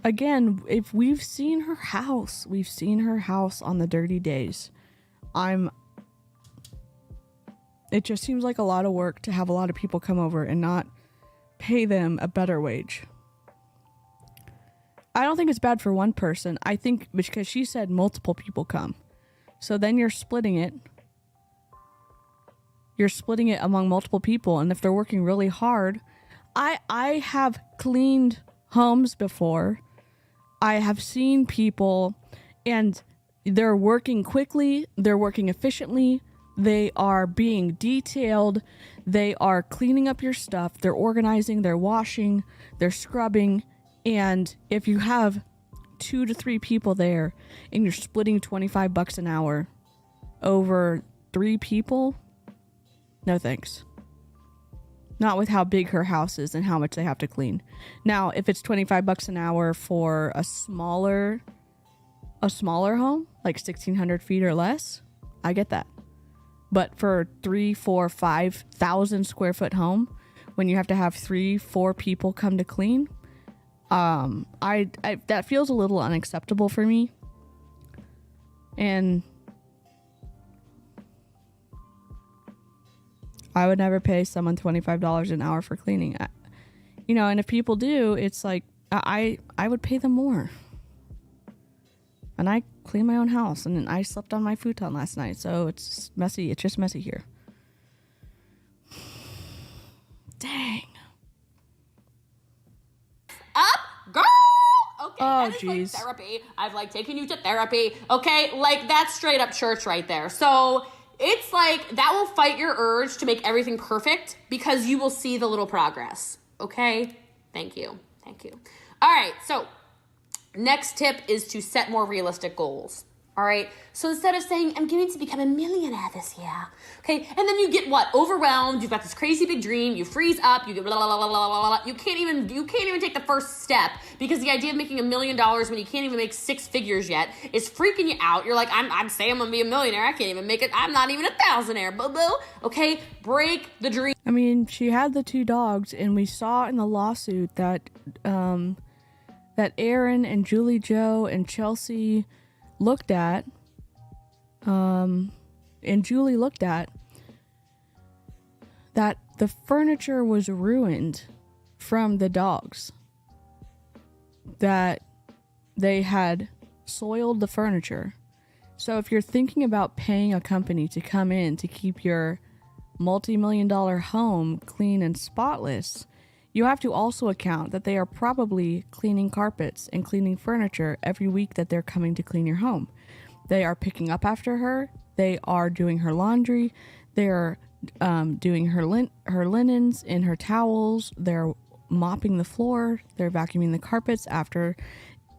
again, if we've seen her house on the dirty days. It just seems like a lot of work to have a lot of people come over and not pay them a better wage. I don't think it's bad for one person. I think because she said multiple people come. So then you're splitting it. You're splitting it among multiple people. And if they're working really hard, I have cleaned homes before. I have seen people and they're working quickly. They're working efficiently. They are being detailed. They are cleaning up your stuff. They're organizing, they're washing, they're scrubbing. And if you have 2 to 3 people there and you're splitting $25 an hour over 3 people, no thanks. Not with how big her house is and how much they have to clean. Now, if it's $25 an hour for a smaller home, like 1,600 feet or less, I get that. But for 3, 4, 5,000 square foot home, when you have to have 3, 4 people come to clean, I that feels a little unacceptable for me. And I would never pay someone $25 an hour for cleaning. And if people do, it's like I would pay them more. And I clean my own house, and I slept on my futon last night, so it's messy. It's just messy here. Dang. Up, girl. Okay, oh, that is geez. therapy. I've taken you to therapy. Okay, that's straight up church right there. So it's that will fight your urge to make everything perfect because you will see the little progress. Okay? Thank you. All right, so next tip is to set more realistic goals. All right. So instead of saying, I'm going to become a millionaire this year. Okay. And then you get overwhelmed. You've got this crazy big dream. You freeze up. You get blah, blah, blah, blah, blah, blah. You can't even take the first step because the idea of making $1 million when you can't even make 6 figures yet is freaking you out. You're like, I'm saying I'm going to be a millionaire. I can't even make it. I'm not even a thousandaire. Boo boo. Okay. Break the dream. I mean, she had the 2 dogs, and we saw in the lawsuit that, that Aaron and Julie Joe and Chelsea looked at, and Julie looked at, that the furniture was ruined from the dogs. That they had soiled the furniture. So if you're thinking about paying a company to come in to keep your multi-million-dollar home clean and spotless, you have to also account that they are probably cleaning carpets and cleaning furniture every week that they're coming to clean your home. They are picking up after her. They are doing her laundry. They're doing her linens and her towels. They're mopping the floor. They're vacuuming the carpets after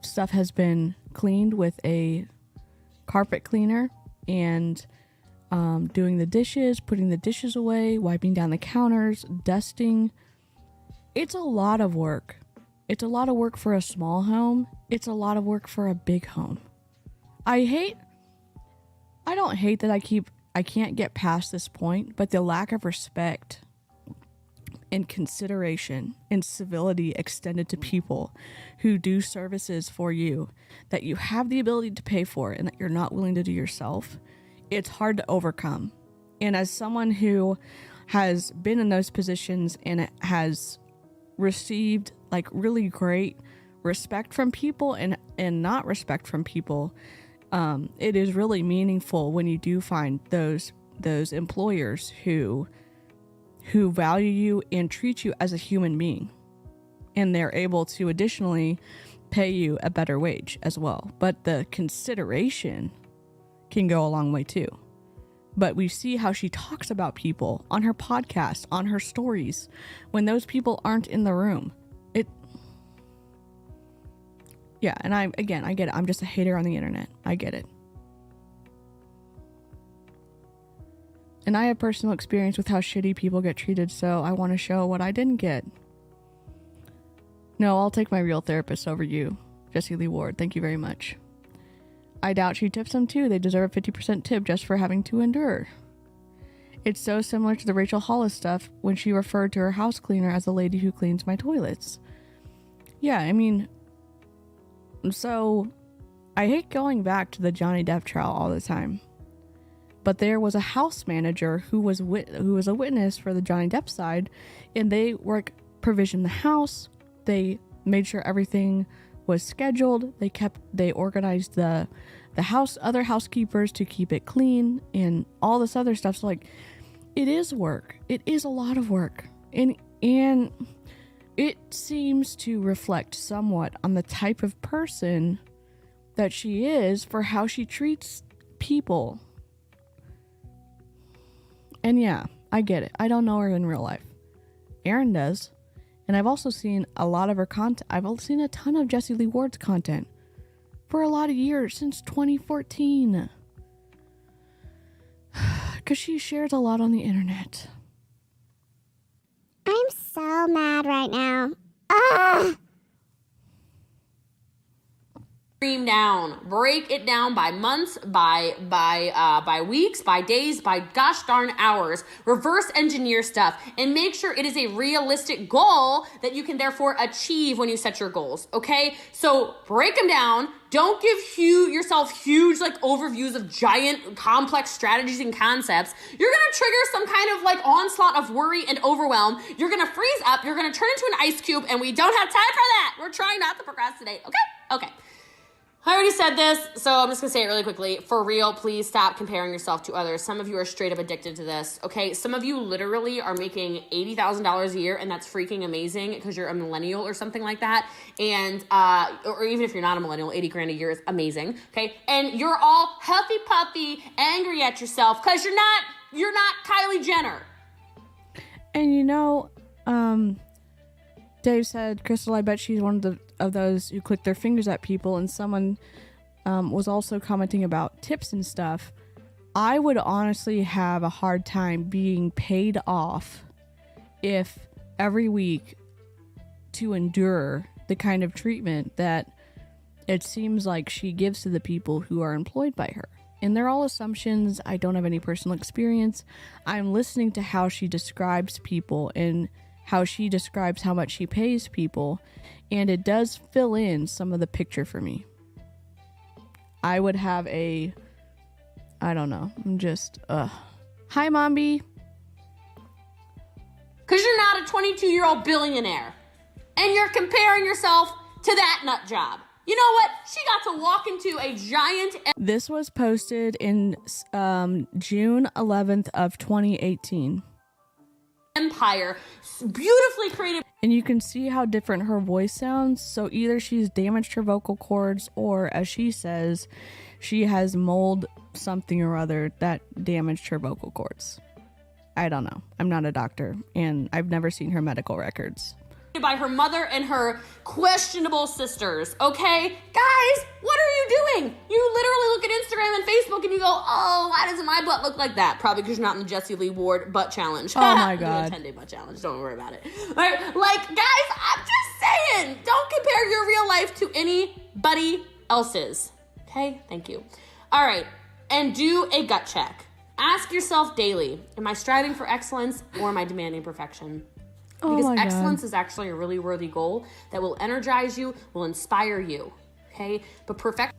stuff has been cleaned with a carpet cleaner. And doing the dishes, putting the dishes away, wiping down the counters, dusting. It's a lot of work. It's a lot of work for a small home. It's a lot of work for a big home. I don't hate that I can't get past this point, but the lack of respect and consideration and civility extended to people who do services for you that you have the ability to pay for and that you're not willing to do yourself, it's hard to overcome. And as someone who has been in those positions and has received like really great respect from people and not respect from people, it is really meaningful when you do find those employers who value you and treat you as a human being, and they're able to additionally pay you a better wage as well. But the consideration can go a long way too. But we see how she talks about people on her podcast, on her stories, when those people aren't in the room. Yeah, and I get it. I'm just a hater on the internet. I get it. And I have personal experience with how shitty people get treated, so I want to show what I didn't get. No, I'll take my real therapist over you, Jessie Lee Ward. Thank you very much. I doubt she tips them too. They deserve a 50% tip just for having to endure. It's so similar to the Rachel Hollis stuff when she referred to her house cleaner as the lady who cleans my toilets. Yeah, I mean, so I hate going back to the Johnny Depp trial all the time. But there was a house manager who was a witness for the Johnny Depp side, and they provisioned the house. They made sure everything was scheduled. They organized the house, other housekeepers to keep it clean and all this other stuff. So like, it is work. It is a lot of work, and it seems to reflect somewhat on the type of person that she is for how she treats people. And yeah, I get it. I don't know her in real life. Aaron does. And I've also seen a lot of her content. I've also seen a ton of Jessie Lee Ward's content for a lot of years, since 2014. Because she shares a lot on the internet. I'm so mad right now. Ugh! Stream down, break it down by months, by weeks, by days, by gosh darn hours, reverse engineer stuff, and make sure it is a realistic goal that you can therefore achieve when you set your goals. Okay, so break them down. Don't give yourself huge like overviews of giant complex strategies and concepts. You're gonna trigger some kind of like onslaught of worry and overwhelm. You're gonna freeze up. You're gonna turn into an ice cube, and we don't have time for that. We're trying not to procrastinate. Okay. I already said this, so I'm just going to say it really quickly. For real, please stop comparing yourself to others. Some of you are straight up addicted to this, okay? Some of you literally are making $80,000 a year, and that's freaking amazing because you're a millennial or something like that. And, or even if you're not a millennial, 80 grand a year is amazing, okay? And you're all huffy puffy, angry at yourself because you're not Kylie Jenner. And you know, Dave said, Crystal, I bet she's one of those who click their fingers at people, and someone was also commenting about tips and stuff. I would honestly have a hard time being paid off if every week to endure the kind of treatment that it seems like she gives to the people who are employed by her. And they're all assumptions. I don't have any personal experience. I'm listening to how she describes people and how she describes how much she pays people, and it does fill in some of the picture for me. I would have I don't know, I'm just, Hi, Mombi. Because you're not a 22-year-old billionaire, and you're comparing yourself to that nut job. You know what? She got to walk into a giant... This was posted in June 11th of 2018. Empire, beautifully created, and you can see how different her voice sounds. So either she's damaged her vocal cords, or as she says, she has mold something or other that damaged her vocal cords. I don't know. I'm not a doctor, and I've never seen her medical records. by her mother and her questionable sisters, okay? Guys, what are you doing? You literally look at Instagram and Facebook and you go, oh, why doesn't my butt look like that? Probably because you're not in the Jessie Lee Ward butt challenge. Oh my God. 10-day butt challenge. Don't worry about it. All right? Like, guys, I'm just saying, don't compare your real life to anybody else's. Okay? Thank you. All right. And do a gut check. Ask yourself daily, am I striving for excellence or am I demanding perfection? Because excellence is actually a really worthy goal that will energize you, will inspire you, okay? But perfection...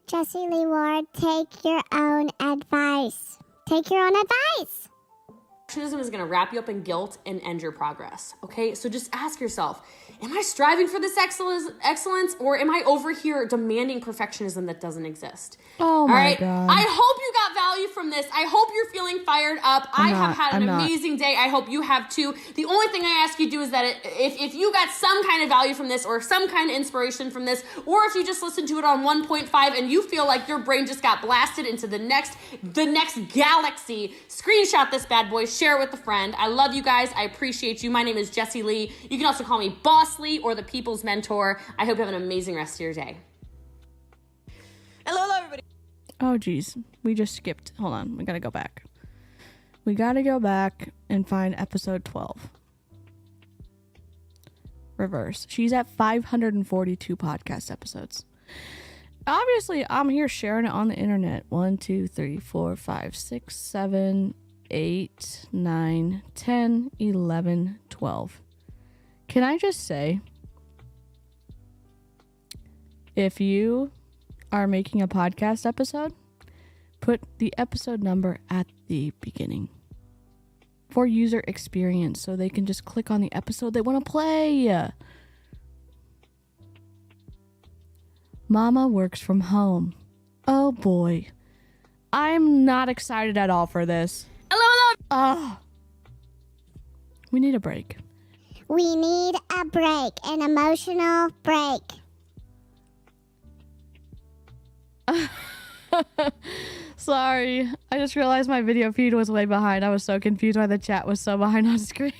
Jessie Lee Ward, take your own advice. Take your own advice. Perfectionism is going to wrap you up in guilt and end your progress, okay? So just ask yourself, am I striving for this excellence or am I over here demanding perfectionism that doesn't exist? Oh my God. I hope you got value from this. I hope you're feeling fired up. I have had an amazing day. I hope you have too. The only thing I ask you to do is that if you got some kind of value from this or some kind of inspiration from this, or if you just listened to it on 1.5 and you feel like your brain just got blasted into the next galaxy, screenshot this bad boy, share it with a friend. I love you guys. I appreciate you. My name is Jessie Lee. You can also call me Boss Lee or the People's Mentor. I hope you have an amazing rest of your day. Hello, everybody. Oh, geez. We just skipped. Hold on. We got to go back. We got to go back and find episode 12. Reverse. She's at 542 podcast episodes. Obviously, I'm here sharing it on the internet. 1, 2, 3, 4, 5, 6, 7, 8, 9, 10, 11, 12. Can I just say, if you are making a podcast episode, put the episode number at the beginning for user experience so they can just click on the episode they want to play. Mama works from home. Oh boy. I'm not excited at all for this. Hello. Oh. We need a break. We need a break, an emotional break. Sorry. I just realized my video feed was way behind. I was so confused why the chat was so behind on screen.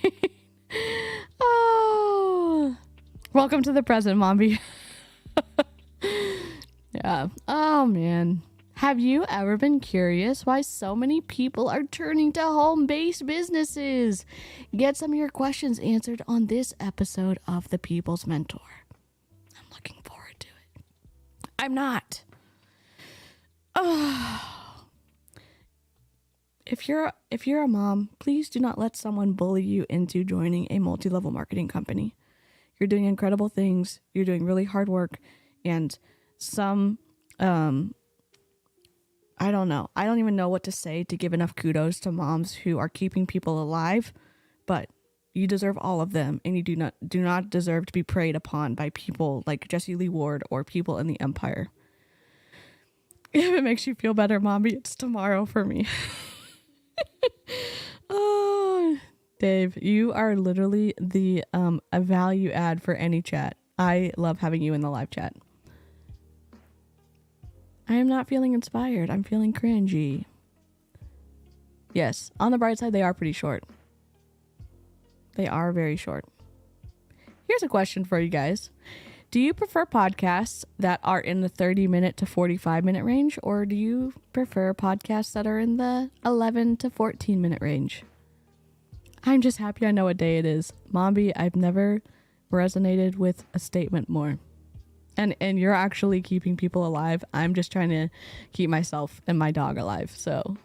Oh. Welcome to the present, Mombi. Yeah. Oh, man. Have you ever been curious why so many people are turning to home-based businesses? Get some of your questions answered on this episode of The People's Mentor. I'm looking forward to it. I'm not. Oh. If you're a mom, please do not let someone bully you into joining a multi-level marketing company. You're doing incredible things. You're doing really hard work, and some I don't know. I don't even know what to say to give enough kudos to moms who are keeping people alive, but you deserve all of them, and you do not deserve to be preyed upon by people like Jessie Lee Ward or people in the Empire. If it makes you feel better, Mommy, it's tomorrow for me. Oh, Dave, you are literally the a value add for any chat. I love having you in the live chat. I am not feeling inspired. I'm feeling cringy. Yes, on the bright side, they are pretty short. They are very short. Here's a question for you guys. Do you prefer podcasts that are in the 30-minute to 45-minute range, or do you prefer podcasts that are in the 11 to 14-minute range? I'm just happy I know what day it is. Mombi, I've never resonated with a statement more. And you're actually keeping people alive. I'm just trying to keep myself and my dog alive. So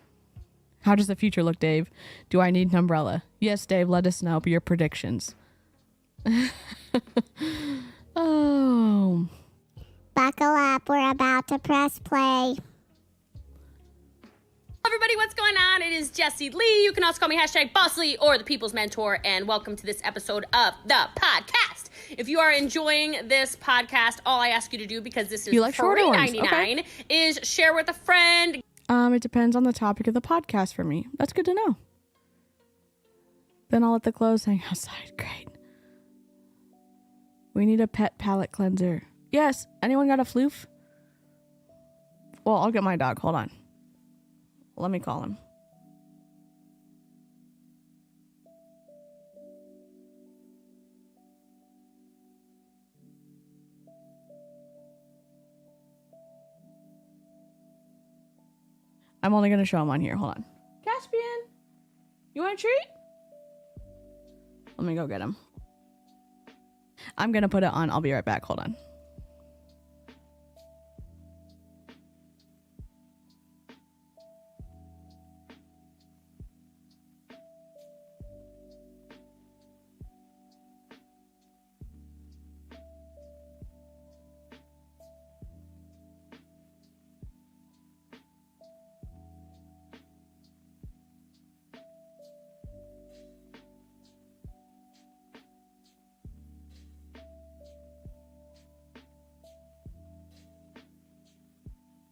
how does the future look, Dave? Do I need an umbrella? Yes, Dave, let us know your predictions. Oh. Buckle up, we're about to press play. Everybody, what's going on? It is Jessie Lee. You can also call me #BossLee or the People's Mentor, and welcome to this episode of the podcast. If you are enjoying this podcast, all I ask you to do, because this is $3.99, is share with a friend. It depends on the topic of the podcast for me. That's good to know. Then I'll let the clothes hang outside. Great. We need a pet palate cleanser. Yes. Anyone got a floof? Well, I'll get my dog. Hold on. Let me call him. I'm only going to show him on here. Hold on. Caspian, you want a treat? Let me go get him. I'm going to put it on. I'll be right back. Hold on.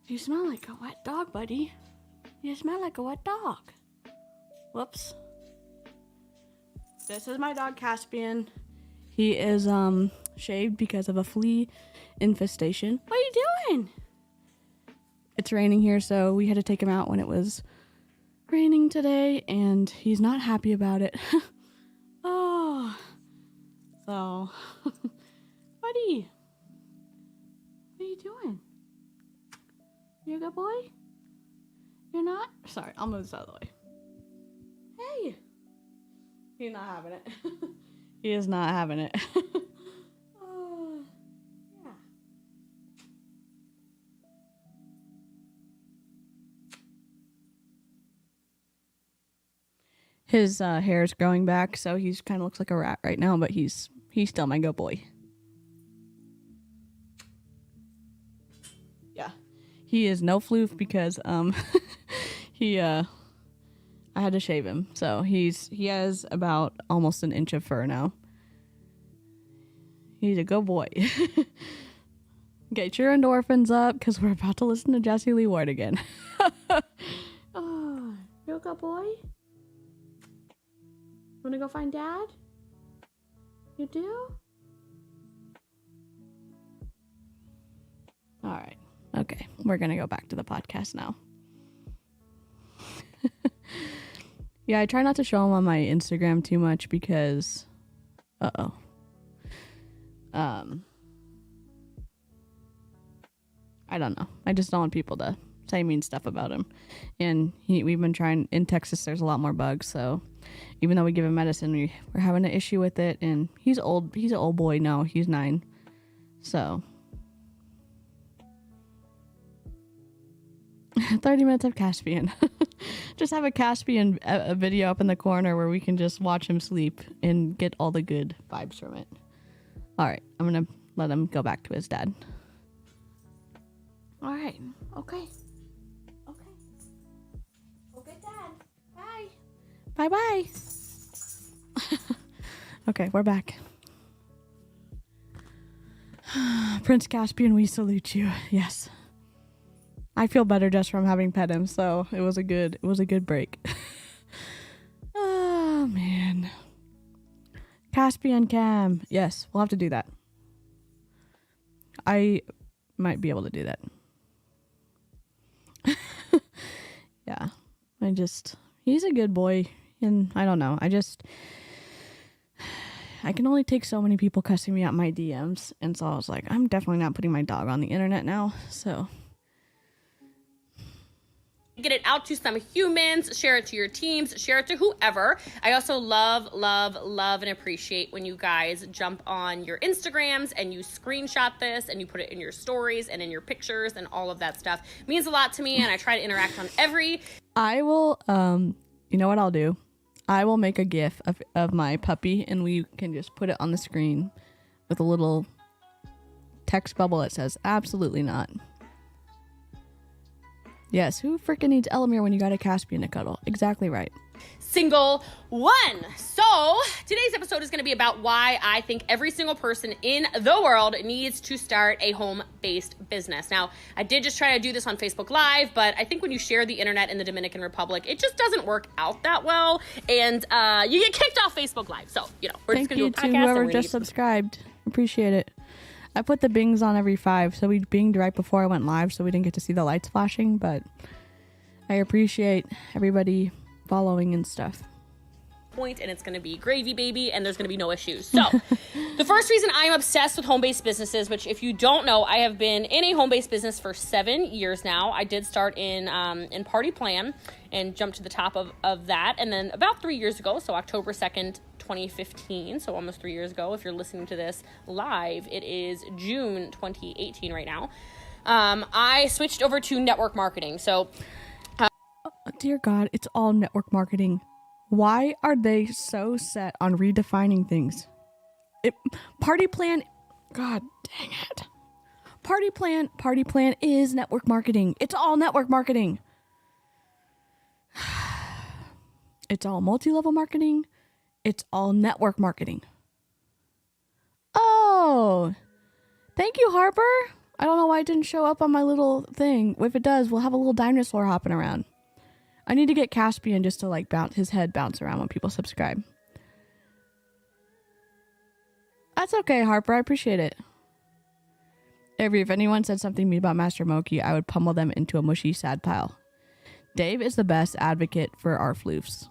You smell like a wet dog, buddy. You smell like a wet dog. Whoops. This is my dog, Caspian. He is, shaved because of a flea infestation. What are you doing? It's raining here, so we had to take him out when it was raining today, and he's not happy about it. Oh. So. Buddy. What are you doing? You a good boy? You're not? Sorry, I'll move this out of the way. Hey! He's not having it. He is not having it. Yeah. His hair is growing back, so he's kind of looks like a rat right now, but he's still my good boy. He is no floof because I had to shave him. So he has about almost an inch of fur now. He's a good boy. Get your endorphins up because we're about to listen to Jessie Lee Ward again. Oh, you a good boy? Wanna go find Dad? You do? All right. Okay, we're gonna go back to the podcast now. Yeah, I try not to show him on my Instagram too much because, I don't know. I just don't want people to say mean stuff about him. And we've been trying, in Texas there's a lot more bugs, so even though we give him medicine, we're having an issue with it. And he's an old boy now. He's 9, so 30 minutes of Caspian. Just have a Caspian a video up in the corner where we can just watch him sleep and get all the good vibes from it. All right, I'm gonna let him go back to his dad. All right, okay. Okay, Dad. Bye. Bye. Okay, we're back. Prince Caspian, we salute you. Yes. I feel better just from having pet him, so it was a good break. Oh man. Caspian cam. Yes, we'll have to do that. I might be able to do that. Yeah. He's a good boy, and I don't know. I can only take so many people cussing me out in my DMs, and so I was like, I'm definitely not putting my dog on the internet now, so get it out to some humans, share it to your teams, share it to whoever. I also love and appreciate when you guys jump on your Instagrams and you screenshot this and you put it in your stories and in your pictures and all of that stuff. It means a lot to me, and I try to interact on every. I will, you know what I'll do? I will make a GIF of my puppy, and we can just put it on the screen with a little text bubble that says, absolutely not. Yes, who freaking needs Elamir when you got a Caspian to cuddle? Exactly right. Single one. So today's episode is going to be about why I think every single person in the world needs to start a home-based business. Now, I did just try to do this on Facebook Live, but I think when you share the internet in the Dominican Republic, it just doesn't work out that well, and you get kicked off Facebook Live. So, we're just going to do a podcast. Thank you to whoever just subscribed. Appreciate it. I put the bings on every 5, so we binged right before I went live, so we didn't get to see the lights flashing, but I appreciate everybody following and stuff. point, and it's going to be gravy, baby, and there's going to be no issues. So the first reason I'm obsessed with home-based businesses, which if you don't know, I have been in a home-based business for 7 years now. I did start in Party Plan and jumped to the top of that. And then about 3 years ago, so October 2nd, 2015, so almost 3 years ago, if you're listening to this live, it is June 2018 right now. I switched over to network marketing. So dear God, it's all network marketing. Why are they so set on redefining things? Party Plan, God dang it. Party Plan is network marketing. It's all network marketing. It's all multi-level marketing. It's all network marketing. Oh, thank you, Harper. I don't know why it didn't show up on my little thing. If it does, we'll have a little dinosaur hopping around. I need to get Caspian just to like bounce his head bounce around when people subscribe. That's okay, Harper. I appreciate it. Avery, if anyone said something mean about Master Moki, I would pummel them into a mushy, sad pile. Dave is the best advocate for our floofs.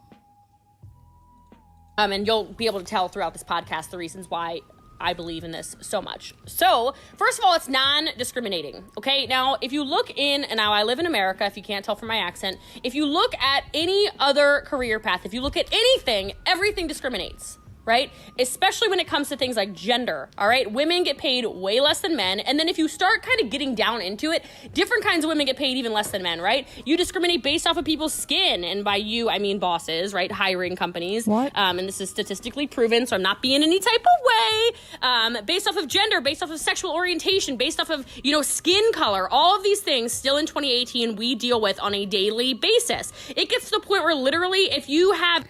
And you'll be able to tell throughout this podcast the reasons why I believe in this so much. So, first of all, it's non-discriminating, okay? Now, if you look and now I live in America, if you can't tell from my accent, if you look at any other career path, if you look at anything, everything discriminates, right? Especially when it comes to things like gender, all right? Women get paid way less than men, and then if you start kind of getting down into it, different kinds of women get paid even less than men, right? You discriminate based off of people's skin, and by you, I mean bosses, right? Hiring companies. What? And this is statistically proven, so I'm not being any type of way. Based off of gender, based off of sexual orientation, based off of, skin color, all of these things still in 2018 we deal with on a daily basis. It gets to the point where literally if you have...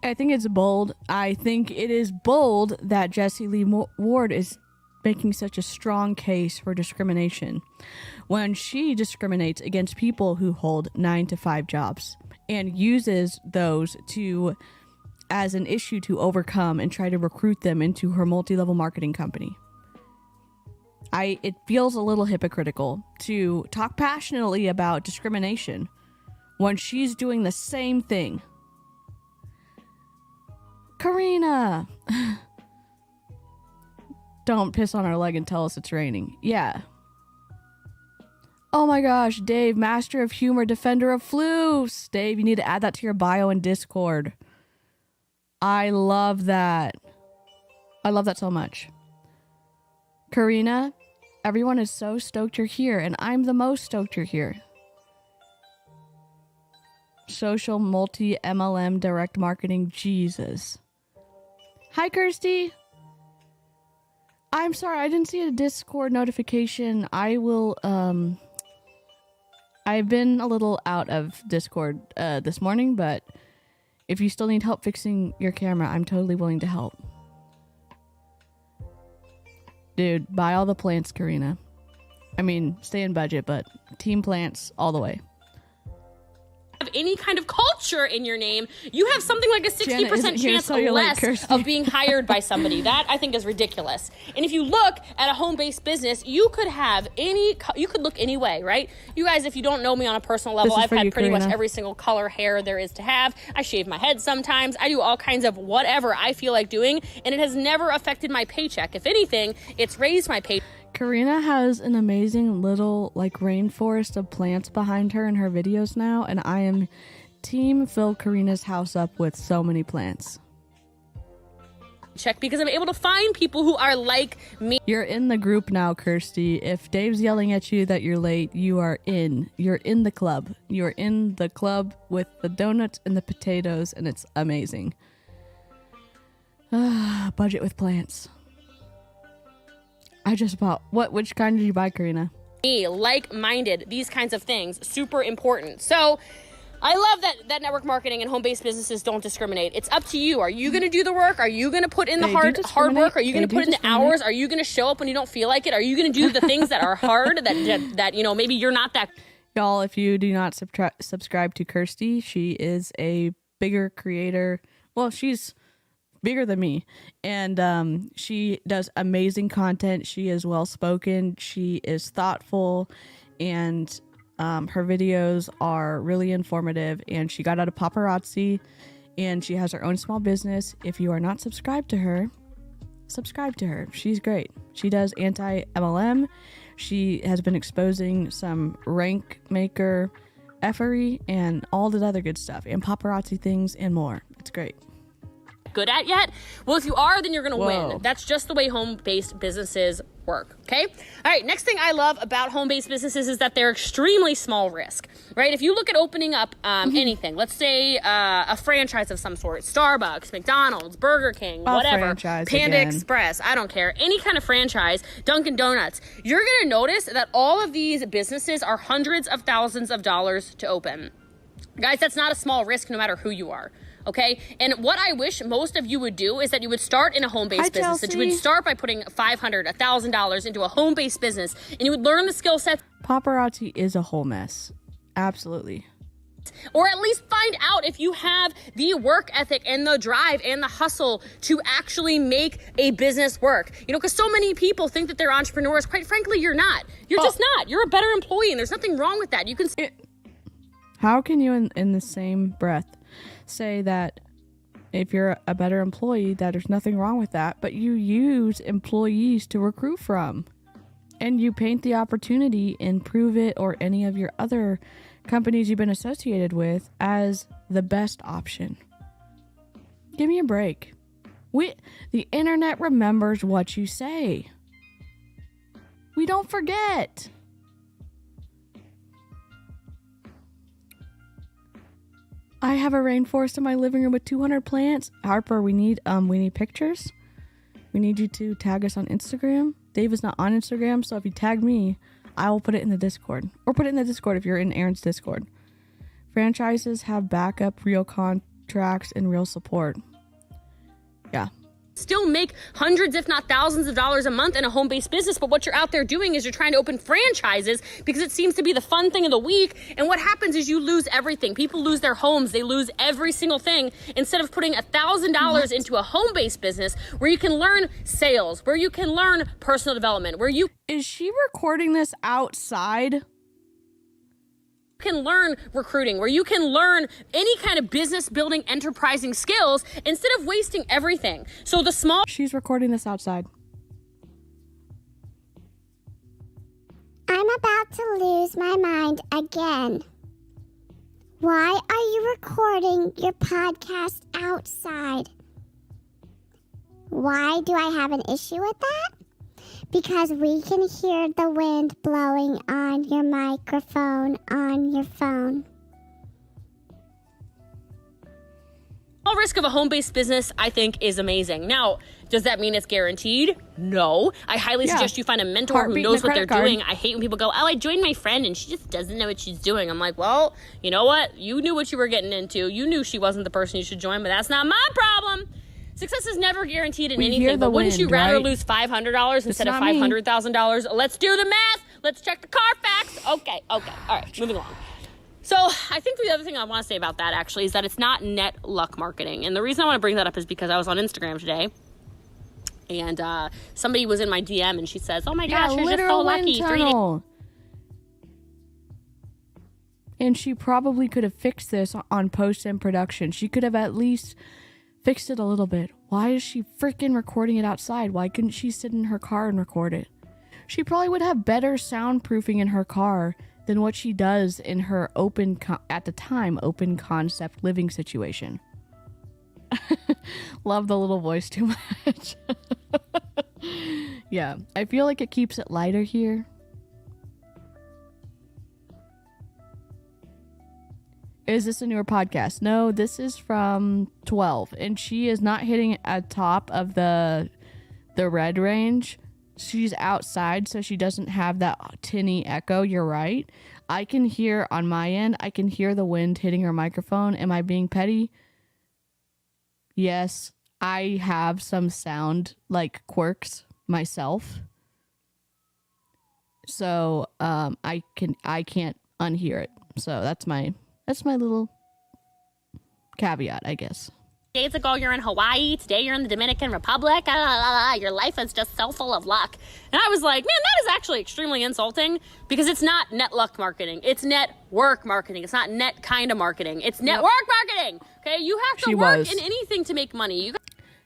I think it's bold. I think it is bold that Jessie Lee Ward is making such a strong case for discrimination when she discriminates against people who hold 9-to-5 jobs and uses those as an issue to overcome and try to recruit them into her multi-level marketing company. It feels a little hypocritical to talk passionately about discrimination when she's doing the same thing. Karina! Don't piss on our leg and tell us it's raining. Yeah. Oh my gosh, Dave, master of humor, defender of floofs. Dave, you need to add that to your bio in Discord. I love that. I love that so much. Karina, everyone is so stoked you're here, and I'm the most stoked you're here. Social multi-MLM direct marketing, Jesus. Hi, Kirsty. I'm sorry, I didn't see a Discord notification. I will, I've been a little out of Discord this morning, but if you still need help fixing your camera, I'm totally willing to help. Dude, buy all the plants, Karina. I mean, stay in budget, but team plants all the way. Have any kind of culture in your name, you have something like a 60% chance or less of being hired by somebody. That I think is ridiculous. And if you look at a home-based business, you could look any way, right? You guys, if you don't know me on a personal level, I've had pretty much every single color hair there is to have. I shave my head sometimes. I do all kinds of whatever I feel like doing, and it has never affected my paycheck. If anything, it's raised my paycheck. Karina has an amazing little rainforest of plants behind her in her videos now, and I am team fill Karina's house up with so many plants. Because I'm able to find people who are like me. You're in the group now, Kirsty. If Dave's yelling at you that you're late, you are in. You're in the club. You're in the club with the donuts and the potatoes, and it's amazing. Budget with plants. I just bought... Which kind did you buy, Karina? Like-minded, these kinds of things, super important. So I love that network marketing and home-based businesses don't discriminate. It's up to you. Are you going to do the work? Are you going to put in the hard work? Are you going to put in the hours? Are you going to show up when you don't feel like it? Are you going to do the things that are hard that maybe you're not that... Y'all, if you do not subscribe to Kirsty, she is a bigger creator. Well, she's bigger than me, and she does amazing content. She is well spoken, she is thoughtful, and her videos are really informative, and she got out of paparazzi and she has her own small business. If you are not subscribed to her, subscribe to her. She's great. She does anti-MLM. She has been exposing some rank maker effery and all the other good stuff and paparazzi things and more. It's great. Good at yet? Well, if you are, then you're gonna Whoa. win. That's just the way home-based businesses work, okay? All right, next thing I love about home-based businesses is that they're extremely small risk, right? If you look at opening up anything, let's say a franchise of some sort, Starbucks, McDonald's, Burger King, whatever, Panda again. Express, I don't care, any kind of franchise, Dunkin' Donuts, you're gonna notice that all of these businesses are hundreds of thousands of dollars to open. Guys, that's not a small risk no matter who you are. Okay, and what I wish most of you would do is that you would start in a home-based business. That you would start by putting $500, $1,000 into a home-based business, and you would learn the skill sets. Paparazzi is a whole mess. Absolutely. Or at least find out if you have the work ethic and the drive and the hustle to actually make a business work. You know, because so many people think that they're entrepreneurs. Quite frankly, you're not. You're just not. You're a better employee, and there's nothing wrong with that. You can. How can you, in the same breath, say that if you're a better employee, that there's nothing wrong with that, but you use employees to recruit from, and you paint the opportunity in Prove It or any of your other companies you've been associated with as the best option? Give me a break. The internet remembers what you say. We don't forget. I have a rainforest in my living room with 200 plants. Harper, we need pictures. We need you to tag us on Instagram. Dave is not on Instagram, so if you tag me, I will put it in the Discord. Or put it in the Discord if you're in Aaron's Discord. Franchises have backup, real contracts, and real support. Yeah. Still make hundreds, if not thousands of dollars a month in a home-based business, but what you're out there doing is you're trying to open franchises because it seems to be the fun thing of the week, and what happens is you lose everything. People lose their homes, they lose every single thing, instead of putting $1,000 into a home-based business where you can learn sales, where you can learn personal development, where you Is she recording this outside? can learn recruiting, where you can learn any kind of business building, enterprising skills instead of wasting everything. So the small... She's recording this outside. I'm about to lose my mind again. Why are you recording your podcast outside? Why do I have an issue with that? Because we can hear the wind blowing on your microphone on your phone. All risk of a home-based business, I think, is amazing. Now, does that mean it's guaranteed? No. I highly suggest you find a mentor who knows what they're doing. I hate when people go, oh, I joined my friend and she just doesn't know what she's doing. I'm like, well, you know what? You knew what you were getting into. You knew she wasn't the person you should join, but that's not my problem. Success is never guaranteed in anything, but wouldn't you rather lose $500 instead of $500,000? Let's do the math. Let's check the Carfax. Okay. All right, moving along. So I think the other thing I want to say about that actually is that it's not net luck marketing. And the reason I want to bring that up is because I was on Instagram today and somebody was in my DM and she says, oh my gosh, you're just so lucky. And she probably could have fixed this on post and production. She could have at least fixed it a little bit. Why is she freaking recording it outside? Why couldn't she sit in her car and record it? She probably would have better soundproofing in her car than what she does in her open concept living situation. Love the little voice too much. Yeah, I feel like it keeps it lighter here. Is this a newer podcast? No, this is from 12, and she is not hitting at top of the red range. She's outside, so she doesn't have that tinny echo. You're right. I can hear on my end, I can hear the wind hitting her microphone. Am I being petty? Yes, I have some sound like quirks myself. So I can't unhear it. So that's my little caveat, I guess. days ago you're in Hawaii, today you're in the Dominican Republic, your life is just so full of luck. And I was like, man, that is actually extremely insulting, because it's not net luck marketing. It's network marketing. It's not net kind of marketing. It's network marketing. Okay, you have to work in anything to make money.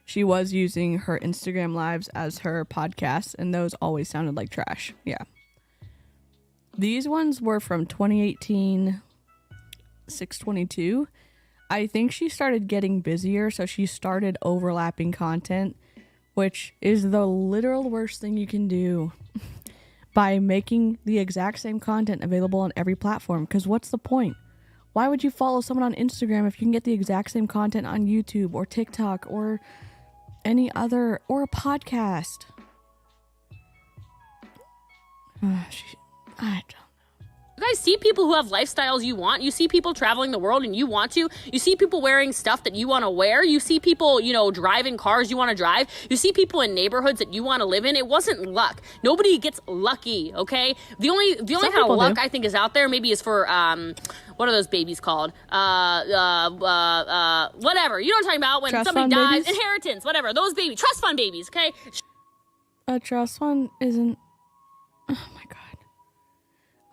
She was using her Instagram lives as her podcast, and those always sounded like trash. Yeah. These ones were from 2018, 6/22. I think she started getting busier, so she started overlapping content, which is the literal worst thing you can do by making the exact same content available on every platform. Because what's the point? Why would you follow someone on Instagram if you can get the exact same content on YouTube or TikTok or any other, or a podcast? I don't. You guys see people who have lifestyles you want. You see people traveling the world and you want to. You see people wearing stuff that you want to wear. You see people, driving cars you want to drive. You see people in neighborhoods that you want to live in. It wasn't luck. Nobody gets lucky, okay? The only kind of luck I think is out there maybe is for what are those babies called? Whatever. You know what I'm talking about, when Trust somebody fund dies, babies? inheritance, whatever. Those babies, trust fund babies, okay? A trust fund isn't... Oh my god.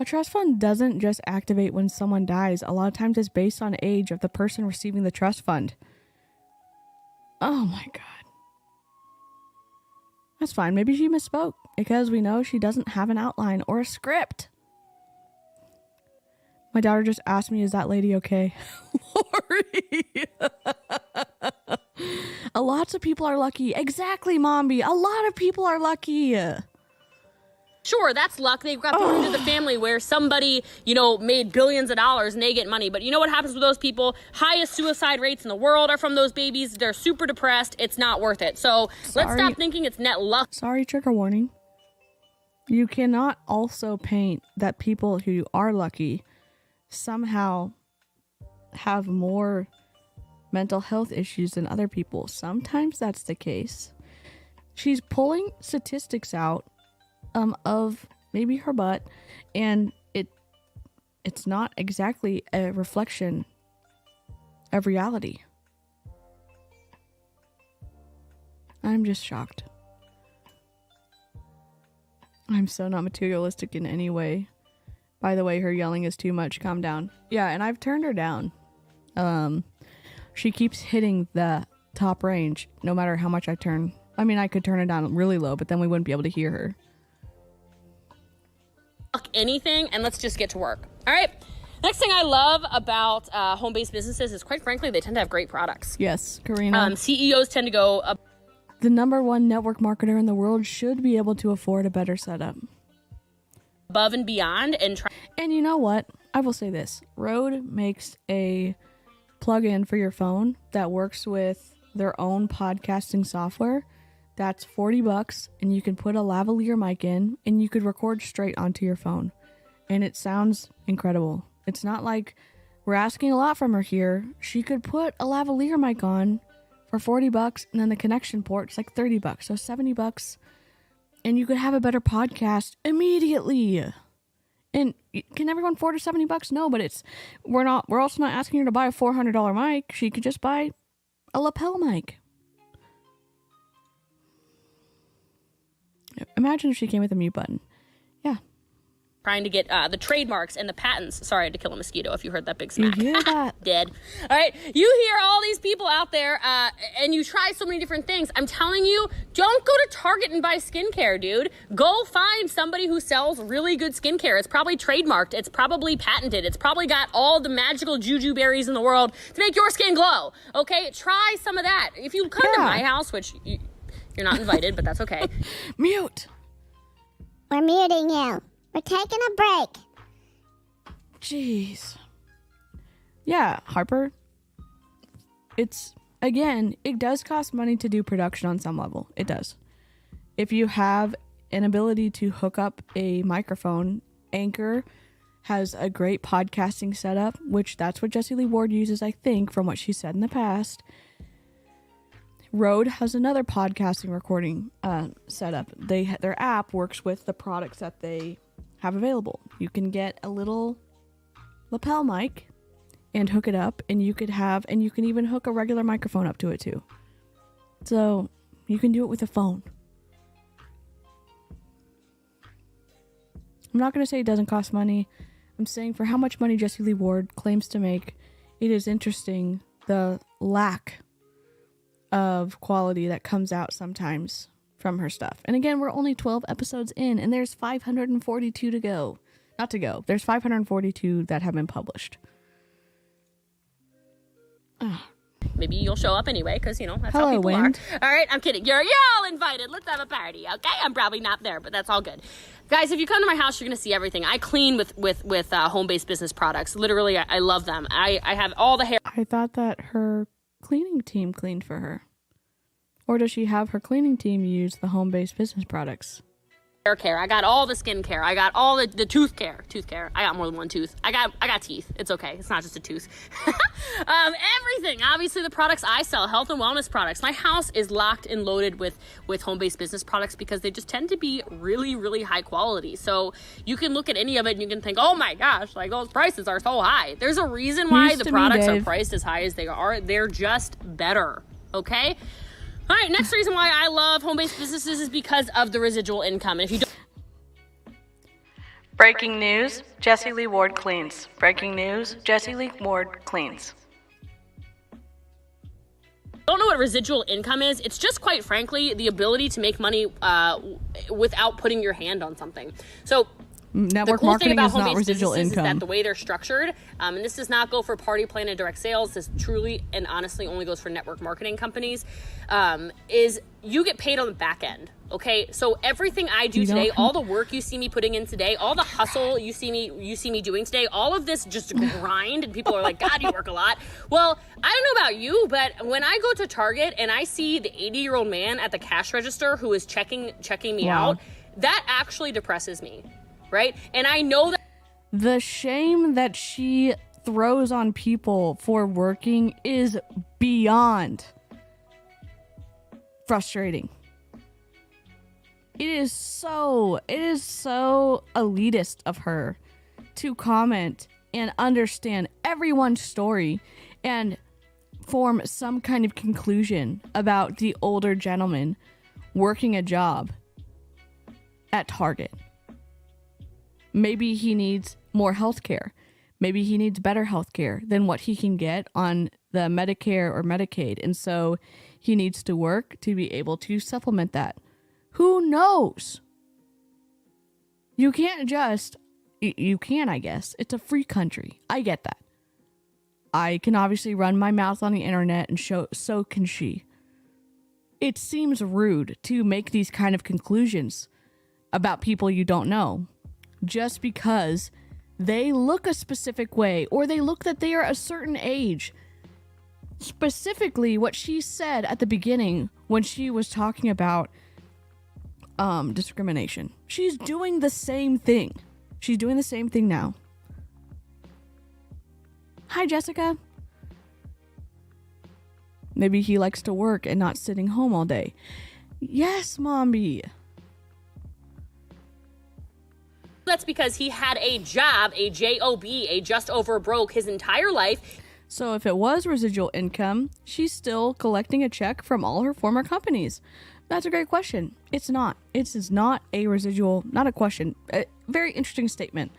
A trust fund doesn't just activate when someone dies. A lot of times it's based on age of the person receiving the trust fund. Oh my god. That's fine. Maybe she misspoke, because we know she doesn't have an outline or a script. My daughter just asked me, is that lady okay? Lori. Lots of people are lucky. Exactly, Mombi. A lot of people are lucky. Sure, that's luck. They've got born into the family where somebody, made billions of dollars and they get money. But you know what happens with those people? Highest suicide rates in the world are from those babies. They're super depressed. It's not worth it. So let's stop thinking it's net luck. Sorry, trigger warning. You cannot also paint that people who are lucky somehow have more mental health issues than other people. Sometimes that's the case. She's pulling statistics out of maybe her butt, and it's not exactly a reflection of reality. I'm just shocked. I'm so not materialistic in any way. By the way, her yelling is too much. Calm down. Yeah, and I've turned her down. She keeps hitting the top range no matter how much I turn. I mean, I could turn it down really low, but then we wouldn't be able to hear her. Anything, and let's just get to work. All right. Next thing I love about home-based businesses is, quite frankly, they tend to have great products. Yes, Karina. CEOs tend to go the number one network marketer in the world should be able to afford a better setup. Above and beyond and try. And you know what? I will say this. Rode makes a plugin for your phone that works with their own podcasting software. That's $40, and you can put a lavalier mic in, and you could record straight onto your phone. And it sounds incredible. It's not like we're asking a lot from her here. She could put a lavalier mic on for $40, and then the connection port is like $30, so $70. And you could have a better podcast immediately. And can everyone afford $70? No, but we're also not asking her to buy a $400 mic. She could just buy a lapel mic. Imagine if she came with a mute button. Yeah. Trying to get the trademarks and the patents. Sorry, I had to kill a mosquito if you heard that big smack. You hear that? Dead. All right. You hear all these people out there and you try so many different things. I'm telling you, don't go to Target and buy skincare, dude. Go find somebody who sells really good skincare. It's probably trademarked. It's probably patented. It's probably got all the magical juju berries in the world to make your skin glow. Okay? Try some of that. If you come to my house, which you're not invited, but that's okay. Mute. We're muting you. We're taking a break. Jeez. Yeah, Harper. It does cost money to do production on some level. It does. If you have an ability to hook up a microphone, Anchor has a great podcasting setup, which that's what Jessie Lee Ward uses, I think, from what she said in the past. Rode has another podcasting recording setup. Their app works with the products that they have available. You can get a little lapel mic and hook it up, and you can even hook a regular microphone up to it too. So you can do it with a phone. I'm not going to say it doesn't cost money. I'm saying for how much money Jessie Lee Ward claims to make, it is interesting the lack of quality that comes out sometimes from her stuff. And again, we're only 12 episodes in, and there's 542 to go. Not to go. There's 542 that have been published. Maybe you'll show up anyway, because, you know, that's Hello, how people Wind. are. All right, I'm kidding. You're all invited. Let's have a party, okay? I'm probably not there, but that's all good. Guys, if you come to my house, you're going to see everything. I clean with home-based business products. Literally, I love them. I have all the hair. I thought that her cleaning team cleaned for her. Or does she have her cleaning team use the home-based business products? Hair care. I got all the skin care. I got all the tooth care. I got more than one tooth. I got teeth. It's okay. It's not just a tooth. Everything. Obviously, the products I sell, health and wellness products. My house is locked and loaded with home-based business products because they just tend to be really, really high quality. So you can look at any of it and you can think, oh my gosh, like those prices are so high. There's a reason why the products are priced as high as they are. They're just better. Okay? All right, next reason why I love home-based businesses is because of the residual income. And if you don't... Breaking news, Jessie Lee Ward cleans. Breaking news, Jessie Lee Ward cleans. Don't know what residual income is. It's just, quite frankly, the ability to make money without putting your hand on something. So network marketing is not residual income. Is that the way they're structured, and this does not go for party plan and direct sales. This truly and honestly only goes for network marketing companies. Is you get paid on the back end. Okay, so everything I do today, all the work you see me putting in today, all the hustle you see me doing today, all of this just grind, and people are like, God, you work a lot. Well, I don't know about you, but when I go to Target and I see the 80-year-old man at the cash register who is checking me out, that actually depresses me. Right? And I know that the shame that she throws on people for working is beyond frustrating. It is so elitist of her to comment and understand everyone's story and form some kind of conclusion about the older gentleman working a job at Target. Maybe he needs more health care. Maybe he needs better health care than what he can get on the Medicare or Medicaid. And so he needs to work to be able to supplement that. Who knows? You can't just... You can, I guess. It's a free country. I get that. I can obviously run my mouth on the internet and so can she. It seems rude to make these kind of conclusions about people you don't know, just because they look a specific way or they look that they are a certain age. Specifically, what she said at the beginning when she was talking about discrimination. She's doing the same thing. She's doing the same thing now. Hi, Jessica. Maybe he likes to work and not sitting home all day. Yes, Mommy. that's because he had a job, a job, a just over broke his entire life. So if it was residual income, she's still collecting a check from all her former companies. That's a great question. It's not. It is not a residual, not a question. A very interesting statement.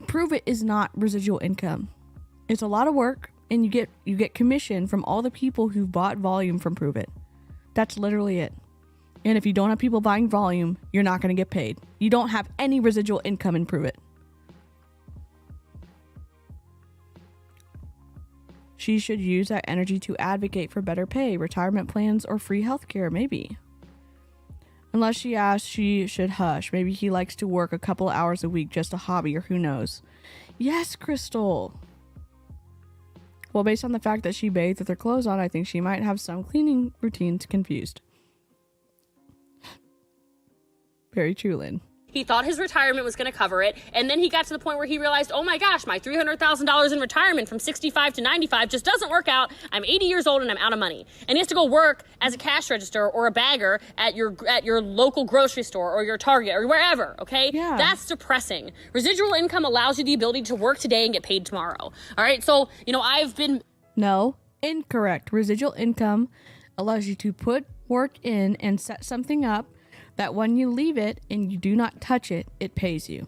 Prove It is not residual income. It's a lot of work, and you get commission from all the people who bought volume from Prove It. That's literally it. And if you don't have people buying volume, you're not going to get paid. You don't have any residual income in Prove It. She should use that energy to advocate for better pay, retirement plans, or free healthcare, maybe. Unless she asks, she should hush. Maybe he likes to work a couple hours a week, just a hobby, or who knows. Yes, Crystal. Well, based on the fact that she bathed with her clothes on, I think she might have some cleaning routines confused. Very true, Lynn. He thought his retirement was going to cover it. And then he got to the point where he realized, oh my gosh, my $300,000 in retirement from 65 to 95 just doesn't work out. I'm 80 years old and I'm out of money. And he has to go work as a cash register or a bagger at your local grocery store or your Target or wherever, okay? Yeah. That's depressing. Residual income allows you the ability to work today and get paid tomorrow. All right, so, I've been... No, incorrect. Residual income allows you to put work in and set something up that when you leave it and you do not touch it, it pays you.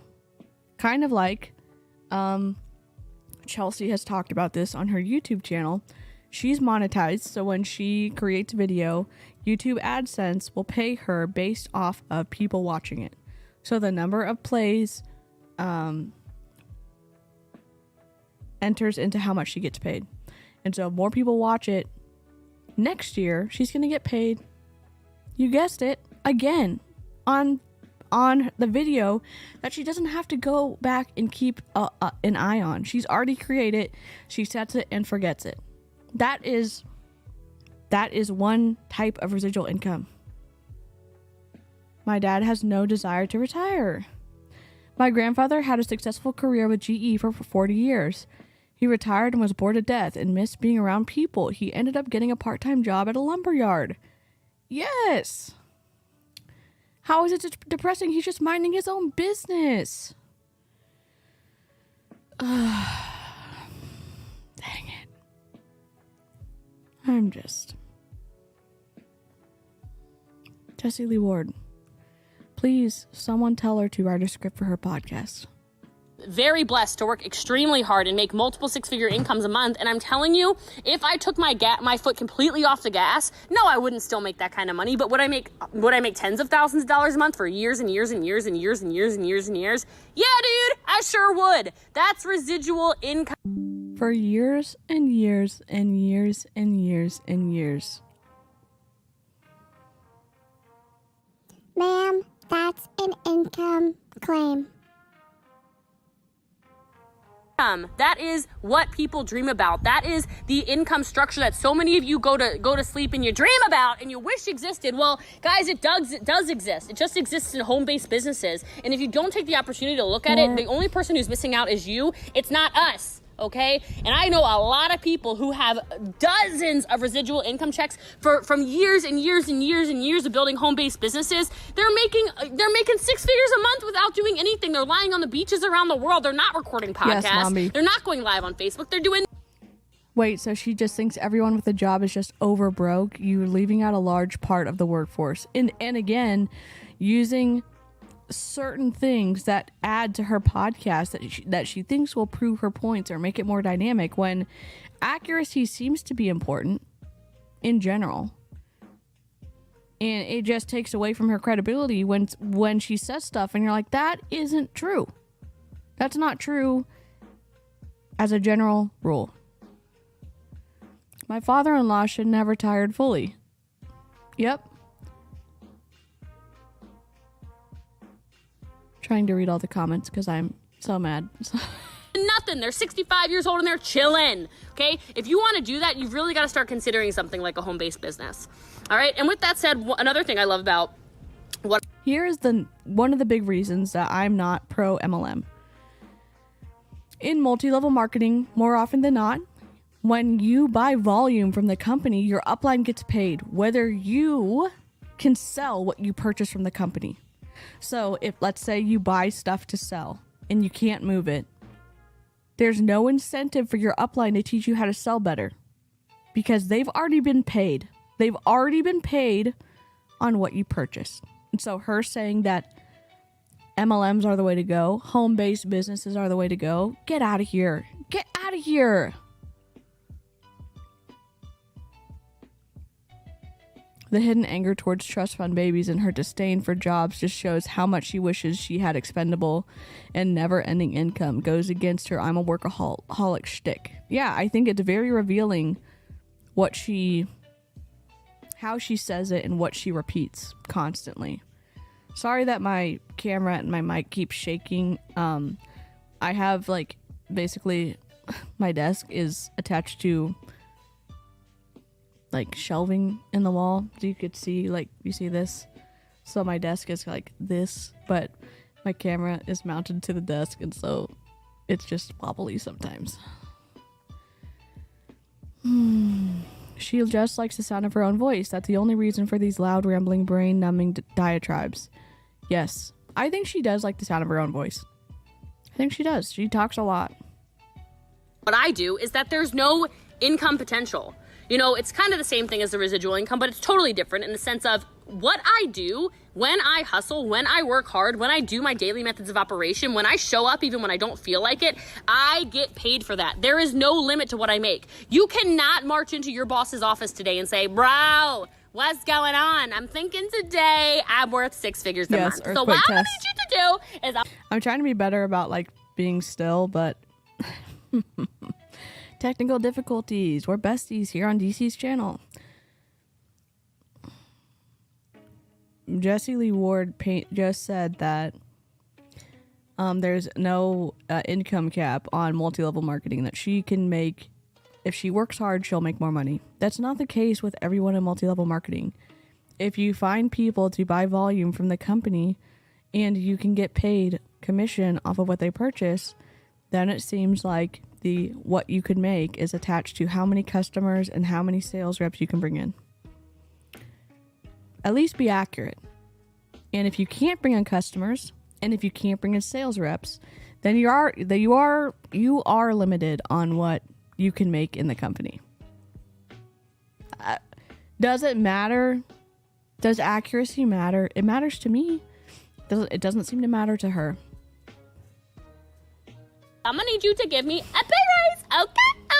Kind of like, Chelsea has talked about this on her YouTube channel. She's monetized, so when she creates a video, YouTube AdSense will pay her based off of people watching it. So the number of plays enters into how much she gets paid. And so more people watch it, next year she's going to get paid, you guessed it, again on the video that she doesn't have to go back and keep an eye on. She's already created, she sets it and forgets it. That is one type of residual income. My dad has no desire to retire. My grandfather had a successful career with GE for 40 years. He retired and was bored to death and missed being around people. He ended up getting a part-time job at a lumber yard. Yes. How is it depressing? He's just minding his own business. Dang it. I'm just... Jessie Lee Ward. Please, someone tell her to write a script for her podcast. Very blessed to work extremely hard and make multiple six-figure incomes a month. And I'm telling you, if I took my foot completely off the gas, no, I wouldn't still make that kind of money. But would I make tens of thousands of dollars a month for years and years and years and years and years and years and years? Yeah, dude, I sure would. That's residual income. For years and years and years and years and years. Ma'am, that's an income claim. That is what people dream about. That is the income structure that so many of you go to sleep and you dream about and you wish existed. Well, guys, it does exist. It just exists in home-based businesses. And if you don't take the opportunity to look at it, the only person who's missing out is you. It's not us. Okay? And I know a lot of people who have dozens of residual income checks from years and years and years and years of building home-based businesses. They're making 6 figures a month without doing anything. They're lying on the beaches around the world. They're not recording podcasts. Yes, Mommy. They're not going live on Facebook. They're doing... Wait, so she just thinks everyone with a job is just over broke? You're leaving out a large part of the workforce. And again, using certain things that add to her podcast that she thinks will prove her points or make it more dynamic, when accuracy seems to be important in general, and it just takes away from her credibility when she says stuff and you're like, that isn't true. That's not true as a general rule. My father-in-law shouldn't have retired fully. Yep. Trying to read all the comments because I'm so mad. Nothing. They're 65 years old and they're chilling. Okay? If you want to do that, you've really got to start considering something like a home-based business. All right? And with that said, another thing I love about what... Here is one of the big reasons that I'm not pro MLM. In multi-level marketing, more often than not, when you buy volume from the company, your upline gets paid, whether you can sell what you purchase from the company. So if, let's say, you buy stuff to sell and you can't move it, there's no incentive for your upline to teach you how to sell better because they've already been paid. They've already been paid on what you purchased. And so her saying that MLMs are the way to go, home-based businesses are the way to go, get out of here. Get out of here. The hidden anger towards trust fund babies and her disdain for jobs just shows how much she wishes she had expendable and never-ending income. Goes against her I'm a workaholic shtick. Yeah, I think it's very revealing how she says it and what she repeats constantly. Sorry that my camera and my mic keep shaking. I have basically my desk is attached to shelving in the wall, so you could see you see this, so my desk is like this, but My camera is mounted to the desk, and so it's just wobbly sometimes. She just likes the sound of her own voice. That's the only reason for these loud, rambling, brain-numbing diatribes. Yes, I think she does like the sound of her own voice. I think she does. She talks a lot. What I do is that there's no income potential. You know, it's kind of the same thing as the residual income, but it's totally different in the sense of what I do when I hustle, when I work hard, when I do my daily methods of operation, when I show up even when I don't feel like it, I get paid for that. There is no limit to what I make. You cannot march into your boss's office today and say, bro, what's going on? I'm thinking today I'm worth 6 figures a month. So what I need you to do is... I'm trying to be better about, like, being still, but... Technical difficulties. We're besties here on DeeCee's channel. Jessie Lee Ward just said that there's no income cap on multi-level marketing, that she can make, if she works hard, she'll make more money. That's not the case with everyone in multi-level marketing. If you find people to buy volume from the company and you can get paid commission off of what they purchase, then it seems like what you could make is attached to how many customers and how many sales reps you can bring in. At least be accurate. And if you can't bring in customers, and if you can't bring in sales reps, then you are limited on what you can make in the company. Does it matter? Does accuracy matter? It matters to me. It doesn't seem to matter to her. I'm gonna need you to give me a pay raise,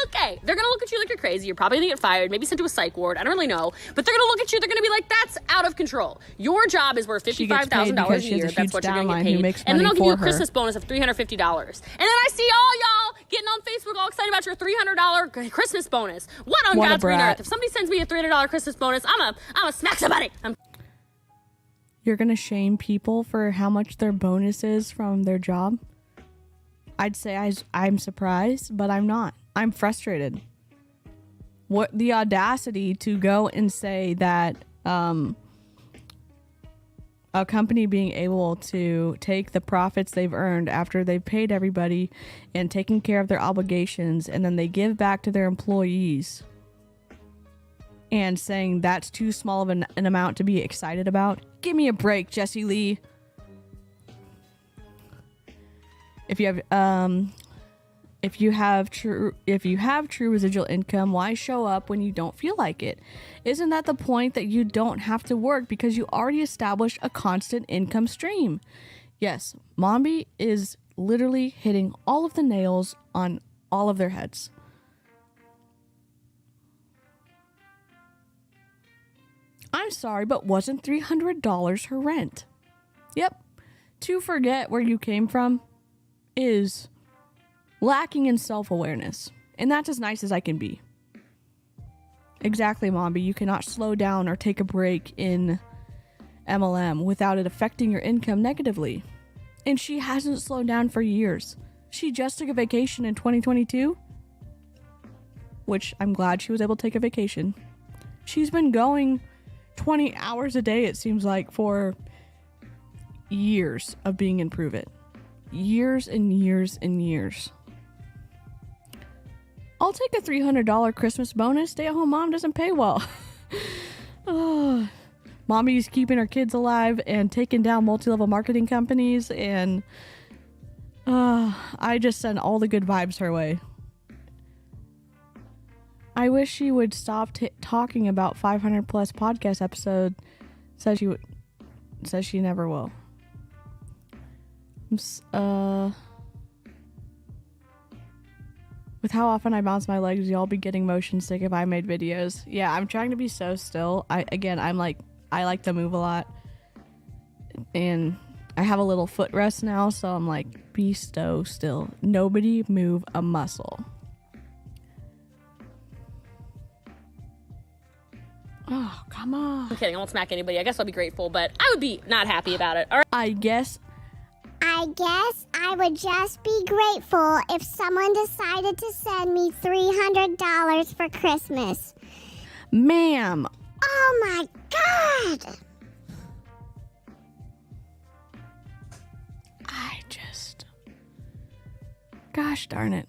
okay? They're gonna look at you like you're crazy. You're probably gonna get fired, maybe sent to a psych ward. I don't really know. But they're gonna look at you, they're gonna be like, that's out of control. Your job is worth $55,000 a year. That's what you're gonna get paid. And then I'll give you a Christmas bonus of $350. And then I see all y'all getting on Facebook all excited about your $300 Christmas bonus. What on God's green earth? If somebody sends me a $300 Christmas bonus, I'm a smack somebody. You're gonna shame people for how much their bonus is from their job? I'd say I'm surprised, but I'm not. I'm frustrated. What the audacity to go and say that a company being able to take the profits they've earned after they've paid everybody and taken care of their obligations, and then they give back to their employees, and saying that's too small of an amount to be excited about. Give me a break, Jessie Lee. If you have true residual income, why show up when you don't feel like it? Isn't that the point, that you don't have to work because you already established a constant income stream? Yes, Mombi is literally hitting all of the nails on all of their heads. I'm sorry, but wasn't $300 her rent? Yep. To forget where you came from is lacking in self-awareness, and that's as nice as I can be. Exactly, Mombi. You cannot slow down or take a break in MLM without it affecting your income negatively. And she hasn't slowed down for years. She just took a vacation in 2022, which I'm glad she was able to take a vacation. She's been going 20 hours a day, it seems like, for years of being in Prove It. Years and years and years. I'll take a $300 Christmas bonus. Stay-at-home mom doesn't pay well. Mommy's keeping her kids alive and taking down multi-level marketing companies, and I just send all the good vibes her way. I wish she would stop talking about 500 plus podcast episode. Says she never will. With how often I bounce my legs, y'all be getting motion sick if I made videos. Yeah, I'm trying to be so still. I like to move a lot, and I have a little footrest now, so I'm like, be so still. Nobody move a muscle. Oh, come on. I'm kidding. I won't smack anybody. I guess I'll be grateful, but I would be not happy about it. All right. I guess I would just be grateful if someone decided to send me $300 for Christmas. Ma'am. Oh my God. Gosh darn it.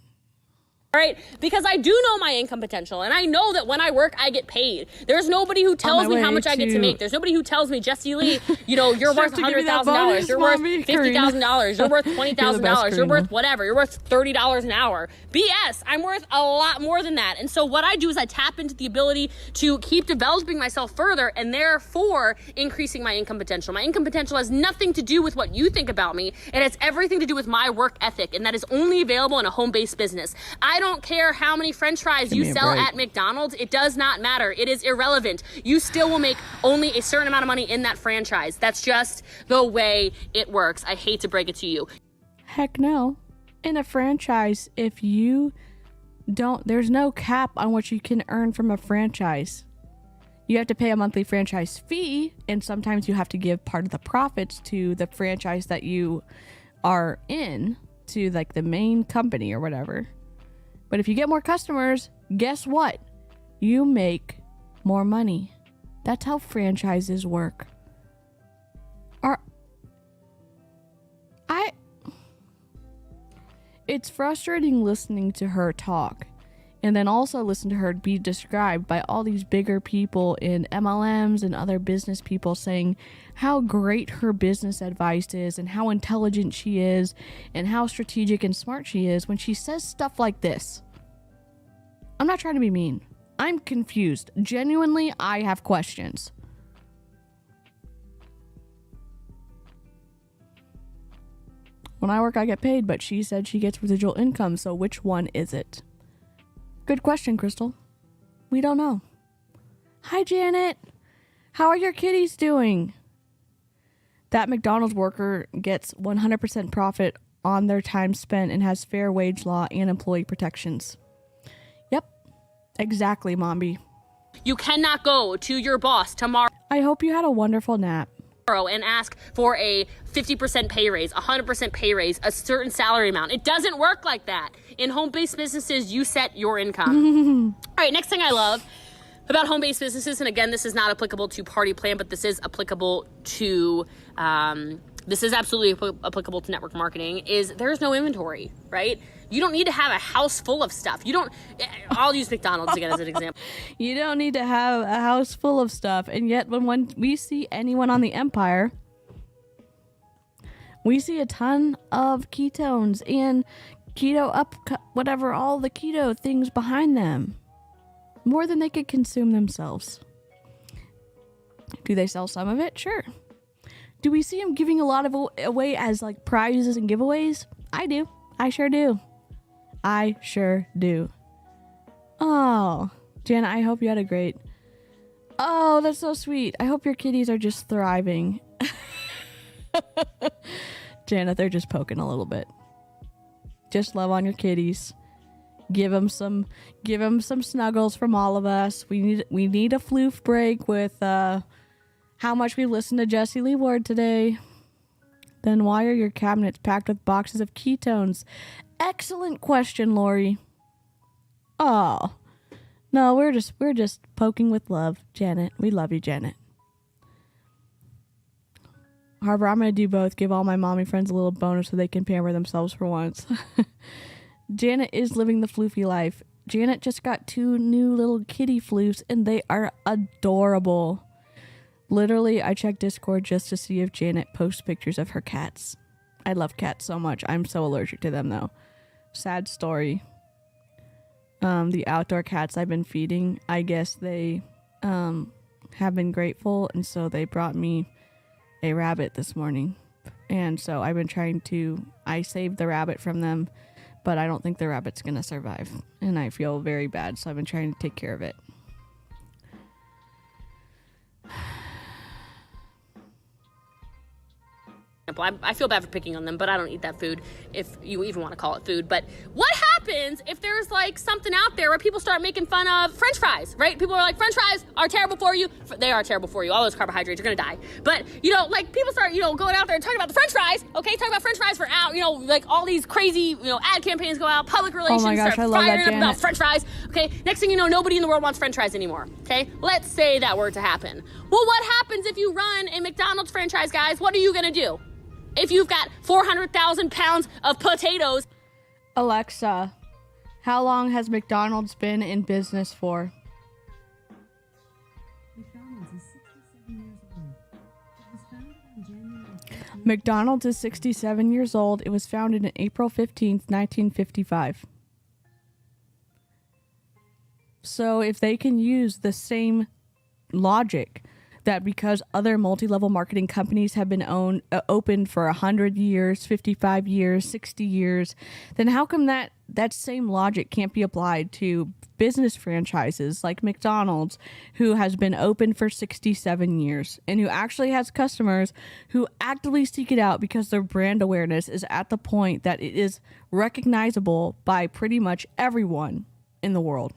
All right, because I do know my income potential, and I know that when I work, I get paid. There's nobody who tells me how much I get to make. There's nobody who tells me, Jessie Lee, you're worth $100,000, you're worth $50,000, you're worth $20,000, you're worth whatever, you're worth $30 an hour. BS, I'm worth a lot more than that. And so what I do is I tap into the ability to keep developing myself further, and therefore increasing my income potential. My income potential has nothing to do with what you think about me. It has everything to do with my work ethic, and that is only available in a home-based business. I don't care how many French fries you sell at McDonald's. It does not matter. It is irrelevant. You still will make only a certain amount of money in that franchise. That's just the way it works. I hate to break it to you. Heck no. In a franchise, if you don't, there's no cap on what you can earn from a franchise. You have to pay a monthly franchise fee, and sometimes you have to give part of the profits to the franchise that you are in, to like the main company or whatever. But if you get more customers, guess what? You make more money. That's how franchises work. It's frustrating listening to her talk, and then also listen to her be described by all these bigger people in MLMs and other business people saying how great her business advice is and how intelligent she is and how strategic and smart she is when she says stuff like this. I'm not trying to be mean. I'm confused. Genuinely, I have questions. When I work, I get paid, but she said she gets residual income, so which one is it? Good question, Crystal. We don't know. Hi, Janet. How are your kitties doing? That McDonald's worker gets 100% profit on their time spent and has fair wage law and employee protections. Yep, exactly, Mombi. You cannot go to your boss tomorrow. I hope you had a wonderful nap. And ask for a 50% pay raise, 100% pay raise, a certain salary amount. It doesn't work like that. In home-based businesses, you set your income. All right, next thing I love about home-based businesses, and again, this is not applicable to Party Plan, but this is applicable to, this is absolutely applicable to network marketing, is there's no inventory, right? You don't need to have a house full of stuff. I'll use McDonald's again as an example. You don't need to have a house full of stuff. And yet when we see anyone on the Empire, we see a ton of ketones and whatever, all the keto things behind them. More than they could consume themselves. Do they sell some of it? Sure. Do we see them giving a lot of away as like prizes and giveaways? I do. I sure do. I sure do. Oh, Jana, I hope you had a great... Oh, that's so sweet. I hope your kitties are just thriving. Jana, they're just poking a little bit. Just love on your kitties. Give them some snuggles from all of us. We need a floof break with how much we listened to Jessie Lee Ward today. Then why are your cabinets packed with boxes of ketones? Excellent question, Lori. Oh, no, we're just poking with love, Janet. We love you, Janet. Harbor, I'm gonna do both. Give all my mommy friends a little bonus so they can pamper themselves for once. Janet is living the floofy life. Janet just got 2 new little kitty floofs, and they are adorable. Literally, I checked Discord just to see if Janet posts pictures of her cats. I love cats so much. I'm so allergic to them, though. Sad story. The outdoor cats I've been feeding, I guess they have been grateful, and so they brought me a rabbit this morning. And so I've been trying to... I saved the rabbit from them, but I don't think the rabbit's going to survive. And I feel very bad, so I've been trying to take care of it. I feel bad for picking on them, but I don't eat that food, if you even want to call it food. But what happens if there's like something out there where people start making fun of French fries, right? People are like, French fries are terrible for you. They are terrible for you. All those carbohydrates, you're gonna die. But, like people start, going out there and talking about the French fries, okay? Talking about French fries for out, like all these crazy, ad campaigns go out, public relations start firing up about French fries, okay? Next thing you know, nobody in the world wants French fries anymore, okay? Let's say that were to happen. Well, what happens if you run a McDonald's franchise, guys? What are you gonna do? If you've got 400,000 pounds of potatoes. Alexa, how long has McDonald's been in business for? McDonald's is 67 years old. It was founded on April 15th, 1955. So if they can use the same logic that because other multi-level marketing companies have been open for 100 years, 55 years, 60 years, then how come that same logic can't be applied to business franchises like McDonald's, who has been open for 67 years and who actually has customers who actively seek it out because their brand awareness is at the point that it is recognizable by pretty much everyone in the world.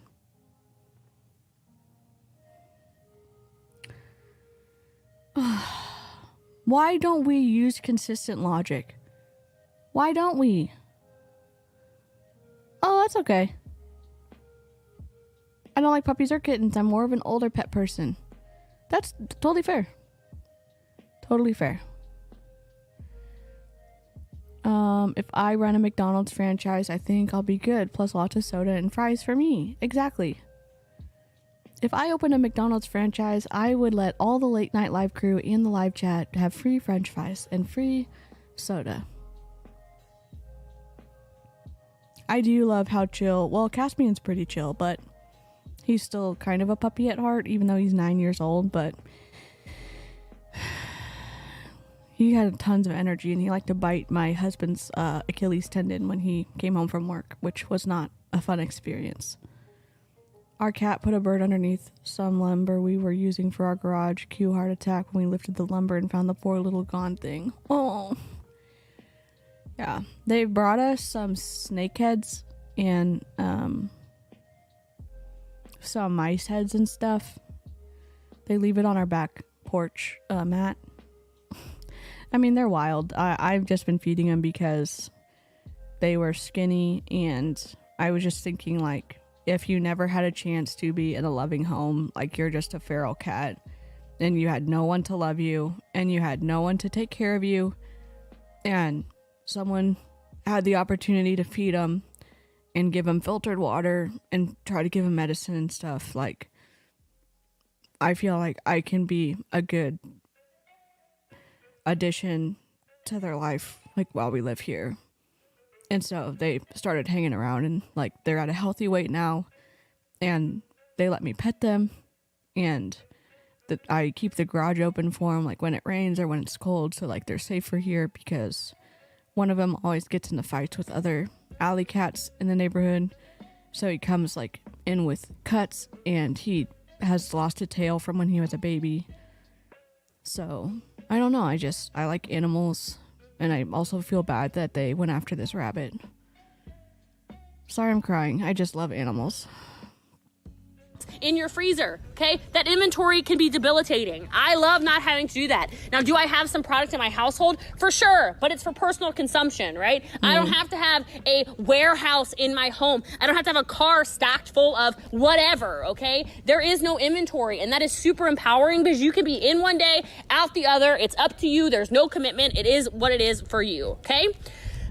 Why don't we use consistent logic? Why don't we? Oh, that's okay. I don't like puppies or kittens. I'm more of an older pet person. That's totally fair. Totally fair. If I run a McDonald's franchise, I think I'll be good. Plus lots of soda and fries for me. Exactly. If I open a McDonald's franchise, I would let all the late night live crew and the live chat have free French fries and free soda. I do love how chill. Well, Caspian's pretty chill, but he's still kind of a puppy at heart, even though he's 9 years old. But he had tons of energy, and he liked to bite my husband's Achilles tendon when he came home from work, which was not a fun experience. Our cat put a bird underneath some lumber we were using for our garage. Cue heart attack when we lifted the lumber and found the poor little gone thing. Oh. Yeah. They brought us some snake heads and some mice heads and stuff. They leave it on our back porch mat. I mean, they're wild. I've just been feeding them because they were skinny, and I was just thinking, like, if you never had a chance to be in a loving home, like you're just a feral cat and you had no one to love you and you had no one to take care of you, and someone had the opportunity to feed them and give them filtered water and try to give them medicine and stuff, like, I feel like I can be a good addition to their life, like, while we live here. And so they started hanging around, and like they're at a healthy weight now, and they let me pet them, and I keep the garage open for them, like when it rains or when it's cold, so like they're safer here, because one of them always gets into fights with other alley cats in the neighborhood. So he comes like in with cuts, and he has lost a tail from when he was a baby. So I don't know, I like animals. And I also feel bad that they went after this rabbit. Sorry, I'm crying. I just love animals. In your freezer, okay? That inventory can be debilitating. I love not having to do that. Now, do I have some product in my household? For sure, but it's for personal consumption, right? I don't have to have a warehouse in my home. I don't have to have a car stacked full of whatever, okay? There is no inventory, and that is super empowering because you can be in one day, out the other. It's up to you. There's no commitment. It is what it is for you, okay?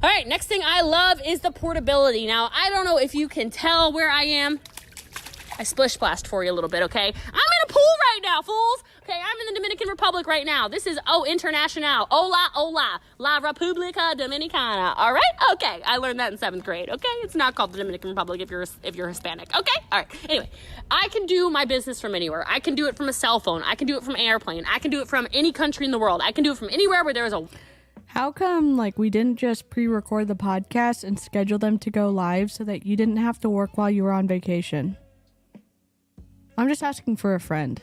All right, next thing I love is the portability. Now, I don't know if you can tell where I am. I splish splashed for you a little bit, okay? I'm in a pool right now, fools. Okay, I'm in the Dominican Republic right now. This is International. Hola, La República Dominicana. All right? Okay, I learned that in 7th grade, okay? It's not called the Dominican Republic if you're Hispanic, okay? All right, anyway. I can do my business from anywhere. I can do it from a cell phone. I can do it from an airplane. I can do it from any country in the world. I can do it from anywhere where there is a... How come, like, we didn't just pre-record the podcast and schedule them to go live so that you didn't have to work while you were on vacation? I'm just asking for a friend.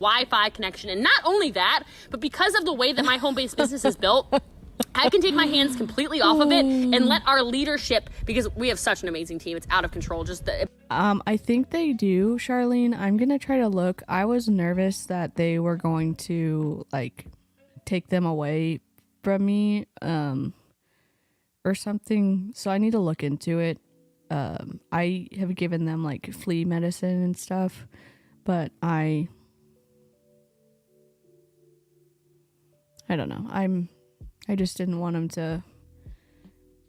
Wi-Fi connection. And not only that, but because of the way that my home-based business is built, I can take my hands completely off of it and let our leadership, because we have such an amazing team, it's out of control. I think they do, Charlene. I'm going to try to look. I was nervous that they were going to, like, take them away from me or something. So I need to look into it. I have given them like flea medicine and stuff, but I don't know. I just didn't want them to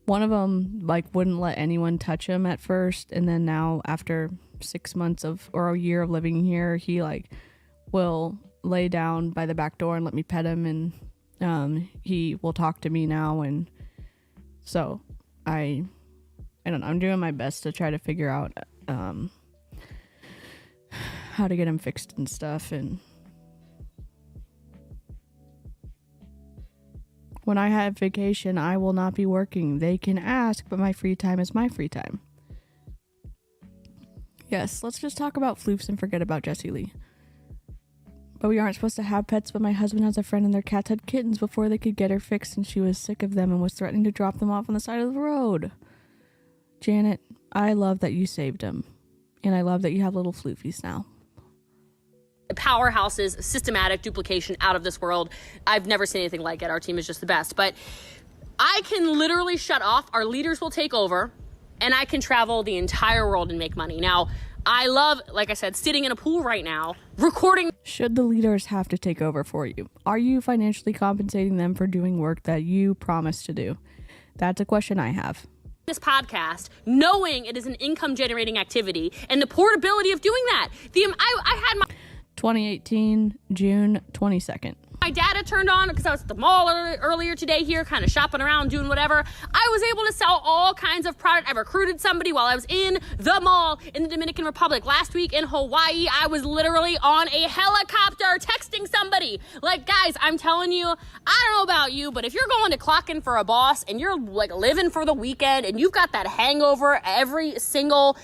one of them like wouldn't let anyone touch him at first, and then now after 6 months or a year of living here, he like will lay down by the back door and let me pet him, and he will talk to me now. And so I don't know, I'm doing my best to try to figure out how to get him fixed and stuff. And when I have vacation, I will not be working. They can ask, but my free time is my free time. Yes, let's just talk about floofs and forget about Jessie Lee. But we aren't supposed to have pets, but my husband has a friend and their cats had kittens before they could get her fixed, and she was sick of them and was threatening to drop them off on the side of the road. Janet, I love that you saved them. And I love that you have little floofies now. Powerhouses, systematic duplication, out of this world. I've never seen anything like it. Our team is just the best. But I can literally shut off. Our leaders will take over, and I can travel the entire world and make money. Now, I love, like I said, sitting in a pool right now, recording. Should the leaders have to take over for you? Are you financially compensating them for doing work that you promised to do? That's a question I have. This podcast, knowing it is an income generating activity, and the portability of doing that. I had my 2018, June 22nd. My data turned on because I was at the mall earlier today here, kind of shopping around, doing whatever. I was able to sell all kinds of product. I recruited somebody while I was in the mall in the Dominican Republic. Last week in Hawaii, I was literally on a helicopter texting somebody. Like, guys, I'm telling you, I don't know about you, but if you're going to clock in for a boss and you're like living for the weekend and you've got that hangover every single,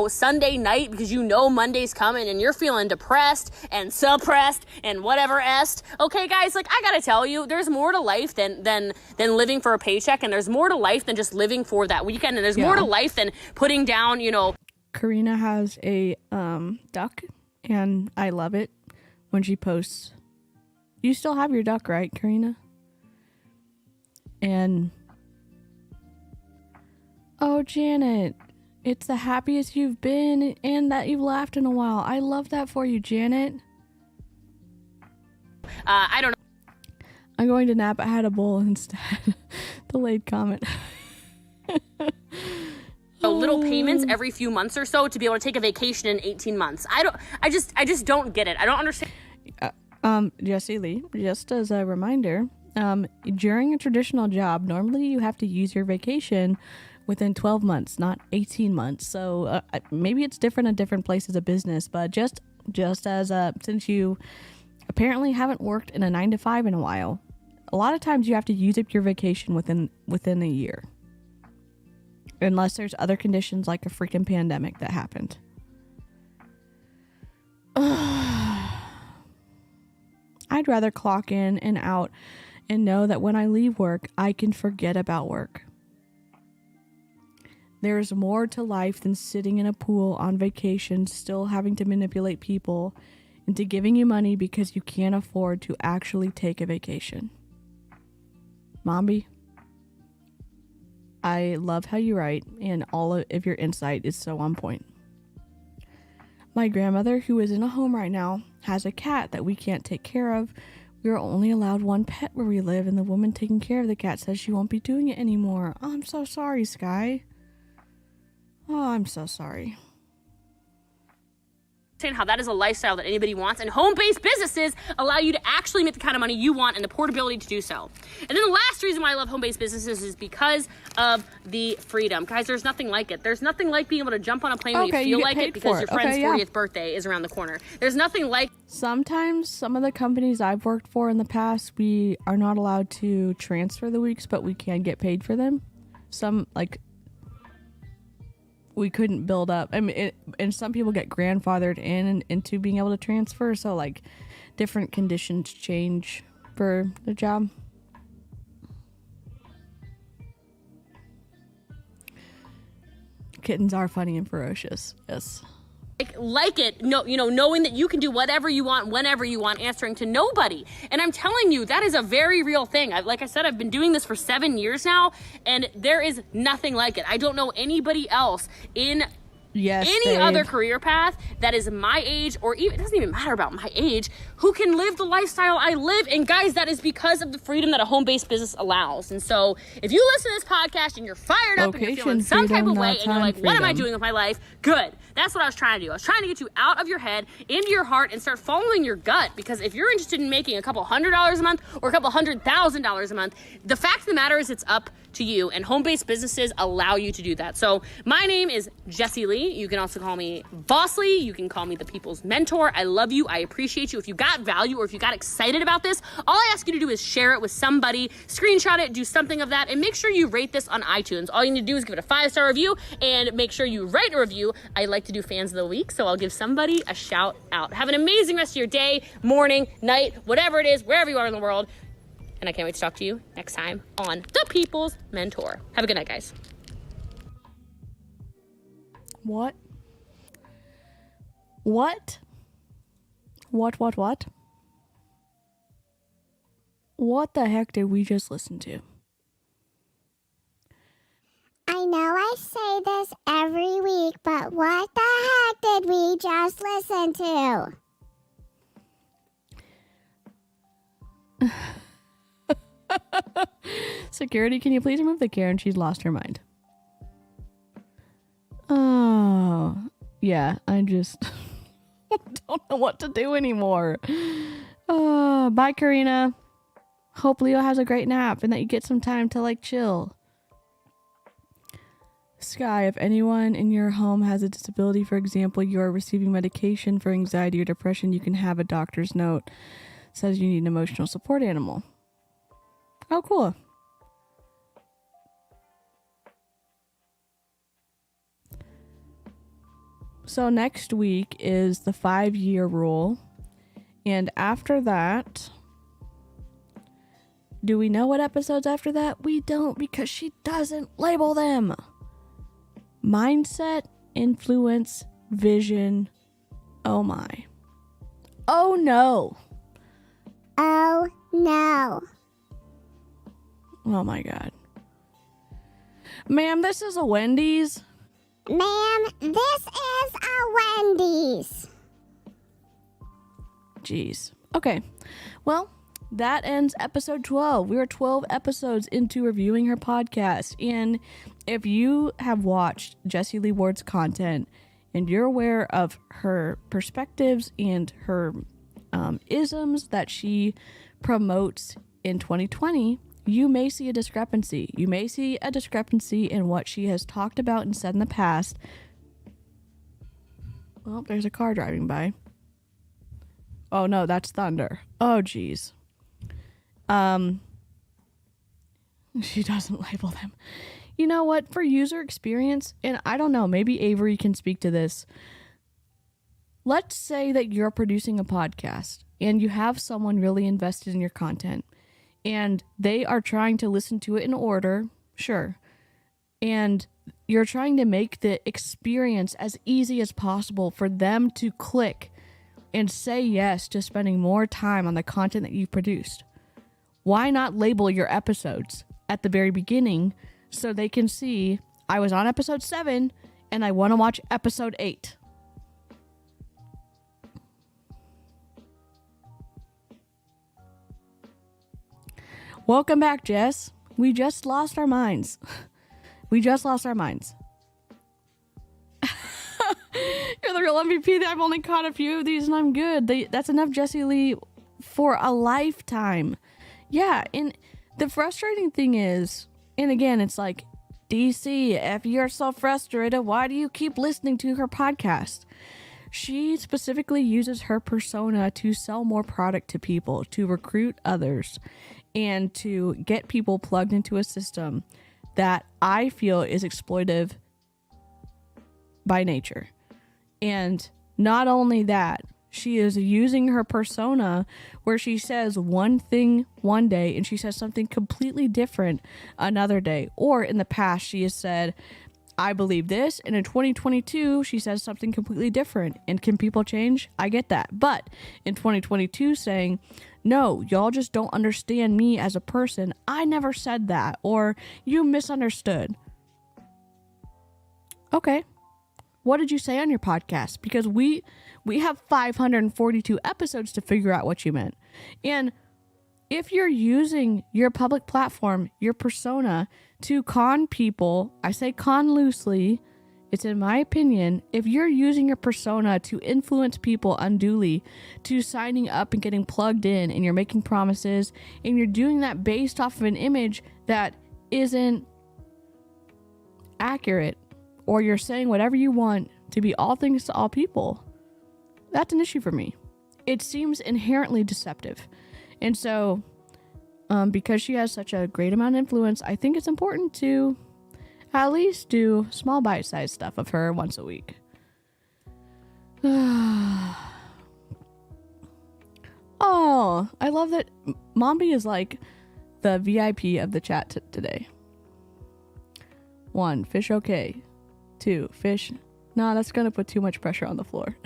Sunday night because Monday's coming and you're feeling depressed and suppressed and whatever est, okay, guys, like, I gotta tell you, there's more to life than living for a paycheck, and there's more to life than just living for that weekend, and there's more to life than putting down, Karina has a duck, and I love it when she posts. You still have your duck, right, Karina? And oh, Janet, it's the happiest you've been and that you've laughed in a while. I love that for you, Janet. I don't know. I'm going to nap. I had a bowl instead. Delayed comment. Little payments every few months or so to be able to take a vacation in 18 months. I just don't get it. I don't understand. Jessie Lee, just as a reminder, during a traditional job, normally you have to use your vacation within 12 months, not 18 months. So maybe it's different in different places of business, but just as since you apparently haven't worked in a 9-to-5 in a while, a lot of times you have to use up your vacation within a year, unless there's other conditions like a freaking pandemic that happened. I'd rather clock in and out and know that when I leave work, I can forget about work. There's more to life than sitting in a pool on vacation, still having to manipulate people into giving you money because you can't afford to actually take a vacation. Mombi, I love how you write, and all of your insight is so on point. My grandmother, who is in a home right now, has a cat that we can't take care of. We are only allowed one pet where we live, and the woman taking care of the cat says she won't be doing it anymore. Oh, I'm so sorry, Sky. Oh, I'm so sorry. How that is a lifestyle that anybody wants, and home-based businesses allow you to actually make the kind of money you want and the portability to do so. And then the last reason why I love home-based businesses is because of the freedom. Guys, there's nothing like it. There's nothing like being able to jump on a plane when you feel like it because your friend's 40th birthday is around the corner. There's nothing like... Sometimes some of the companies I've worked for in the past, we are not allowed to transfer the weeks, but we can get paid for them. Some, we couldn't build up. I mean, and some people get grandfathered in and into being able to transfer. So different conditions change for the job. Kittens are funny and ferocious. Yes. Like it, knowing that you can do whatever you want, whenever you want, answering to nobody. And I'm telling you, that is a very real thing. Like I said, I've been doing this for 7 years now, and there is nothing like it. I don't know anybody else in Yes, any babe. other career path that is my age, or even, it doesn't even matter about my age, who can live the lifestyle I live. And guys, that is because of the freedom that a home-based business allows. And so if you listen to this podcast and you're fired up and you're feeling some type of way and you're like, what am I doing with my life? Good. That's what I was trying to do. I was trying to get you out of your head, into your heart, and start following your gut. Because if you're interested in making a couple $100s a month or a couple $100,000 a month, the fact of the matter is it's up to you, and home-based businesses allow you to do that. So my name is Jessie Lee. You can also call me Bossly. You can call me the People's Mentor. I love you. I appreciate you. If you got value or if you got excited about this, all I ask you to do is share it with somebody, screenshot it, do something of that, and make sure you rate this on iTunes. All you need to do is give it a 5-star review and make sure you write a review. I like to do fans of the week, so I'll give somebody a shout out. Have an amazing rest of your day, morning, night, whatever it is, wherever you are in the world. And I can't wait to talk to you next time on The People's Mentor. Have a good night, guys. What? What? What? What the heck did we just listen to? I know I say this every week, but what the heck did we just listen to? Security, can you please remove the Karen? She's lost her mind. Oh, yeah, I just don't know what to do anymore. Bye, Karina. Hope Leo has a great nap and that you get some time to, like, chill. Sky, if anyone in your home has a disability, for example, you are receiving medication for anxiety or depression, you can have a doctor's note. Says you need an emotional support animal. Oh, cool. So next week is the 5-year rule. And after that, do we know what episodes after that? We don't, because she doesn't label them. Mindset, influence, vision. Oh my. Oh no. Oh no. Oh my god. Ma'am, this is a Wendy's. Ma'am, this is a Wendy's. Jeez. Okay. Well, that ends episode 12. We are 12 episodes into reviewing her podcast. And if you have watched Jessie Lee Ward's content and you're aware of her perspectives and her isms that she promotes in 2020, you may see a discrepancy. You may see a discrepancy in what she has talked about and said in the past. Well, there's a car driving by. Oh no, that's thunder. Oh geez. She doesn't label them. You know what? For user experience, and I don't know, maybe Avery can speak to this. Let's say that you're producing a podcast and you have someone really invested in your content and they are trying to listen to it in order, sure. And you're trying to make the experience as easy as possible for them to click and say yes to spending more time on the content that you've produced. Why not label your episodes at the very beginning so they can see, I was on episode 7 and I want to watch episode 8. Welcome back, Jess. We just lost our minds. You're the real MVP. I've only caught a few of these and I'm good. That's enough Jessie Lee for a lifetime. Yeah, and the frustrating thing is, and again, it's like, DeeCee, if you're so frustrated, why do you keep listening to her podcast? She specifically uses her persona to sell more product to people, to recruit others, and to get people plugged into a system that I feel is exploitive by nature. And not only that, she is using her persona where she says one thing one day and she says something completely different another day. Or in the past, she has said, I believe this. And in 2022, she says something completely different. And can people change? I get that. But in 2022 saying, no, y'all just don't understand me as a person. I never said that. Or you misunderstood. Okay. What did you say on your podcast? Because we have 542 episodes to figure out what you meant. And if you're using your public platform, your persona, to con people, I say con loosely, it's in my opinion, if you're using your persona to influence people unduly, to signing up and getting plugged in, and you're making promises, and you're doing that based off of an image that isn't accurate, or you're saying whatever you want to be all things to all people, that's an issue for me. It seems inherently deceptive. And so, because she has such a great amount of influence, I think it's important to at least do small bite-sized stuff of her once a week. Oh, I love that Mombi is like the VIP of the chat today. 1, fish okay. 2, fish. Nah, that's gonna put too much pressure on the floor.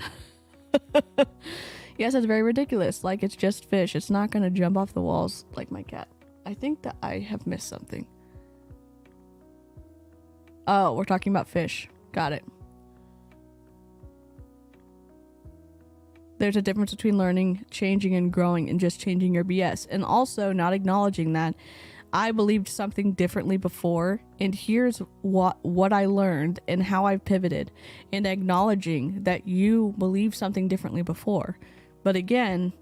Yes, it's very ridiculous. Like, it's just fish. It's not gonna jump off the walls like my cat. I think that I have missed something. Oh, we're talking about fish. Got it. There's a difference between learning, changing, and growing, and just changing your BS. And also not acknowledging that I believed something differently before, and here's what I learned and how I've pivoted, and acknowledging that you believed something differently before. But again,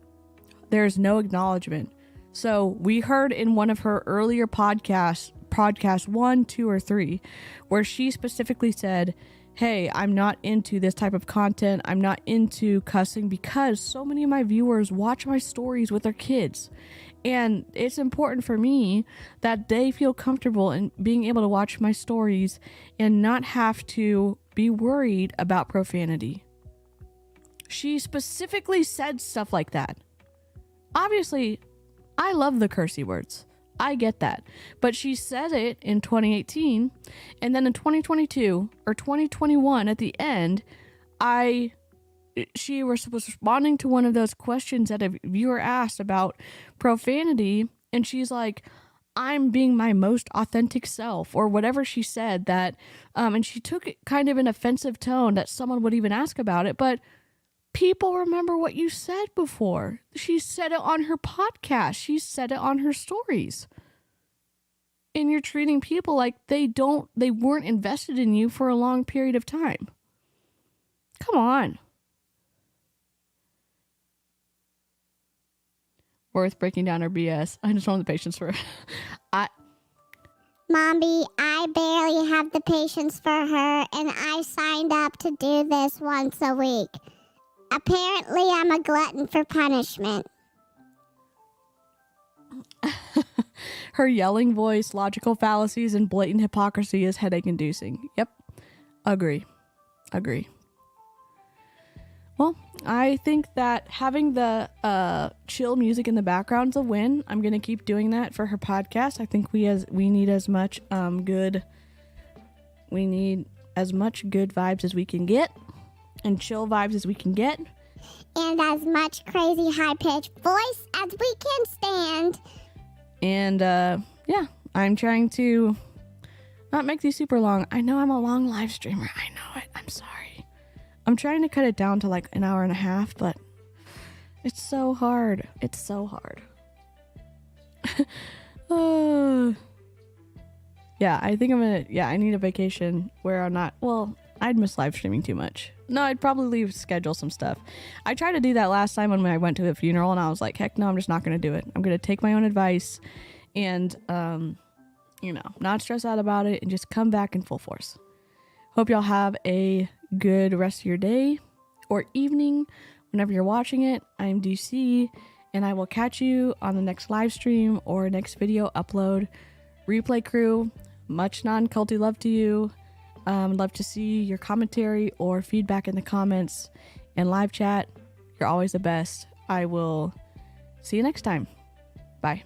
there's no acknowledgement. So we heard in one of her earlier podcasts, podcast 1, 2, or 3, where she specifically said, hey, I'm not into this type of content. I'm not into cussing because so many of my viewers watch my stories with their kids. And it's important for me that they feel comfortable in being able to watch my stories and not have to be worried about profanity. She specifically said stuff like that. Obviously, I love the cursey words. I get that. But she said it in 2018, and then in 2022 or 2021 at the end, she was responding to one of those questions that a viewer asked about profanity, and she's like, I'm being my most authentic self, or whatever she said, that and she took it kind of an offensive tone that someone would even ask about it, but people remember what you said before. She said it on her podcast. She said it on her stories. And you're treating people like they weren't invested in you for a long period of time. Come on. Worth breaking down her BS. I just don't have the patience for it. Mombi, I barely have the patience for her, and I signed up to do this once a week. Apparently, I'm a glutton for punishment. Her yelling voice, logical fallacies, and blatant hypocrisy is headache-inducing. Yep. Agree. Well, I think that having the chill music in the background's a win. I'm going to keep doing that for her podcast. I think we need as much good vibes as we can get, and chill vibes as we can get, and as much crazy high-pitched voice as we can stand. And yeah, I'm trying to not make these super long. I know I'm a long live streamer. I know it. I'm sorry. I'm trying to cut it down to like an hour and a half, but it's so hard. Yeah, I think I need a vacation where I'm not, well, I'd miss live streaming too much. No, I'd probably schedule some stuff. I tried to do that last time when I went to the funeral, and I was like, heck no, I'm just not going to do it. I'm going to take my own advice and, not stress out about it and just come back in full force. Hope y'all have a good rest of your day or evening whenever you're watching it. I'm DeeCee, and I will catch you on the next live stream or next video upload. Replay crew, much non-culty love to you. Love to see your commentary or feedback in the comments and live chat. You're always the best. I will see you next time. Bye.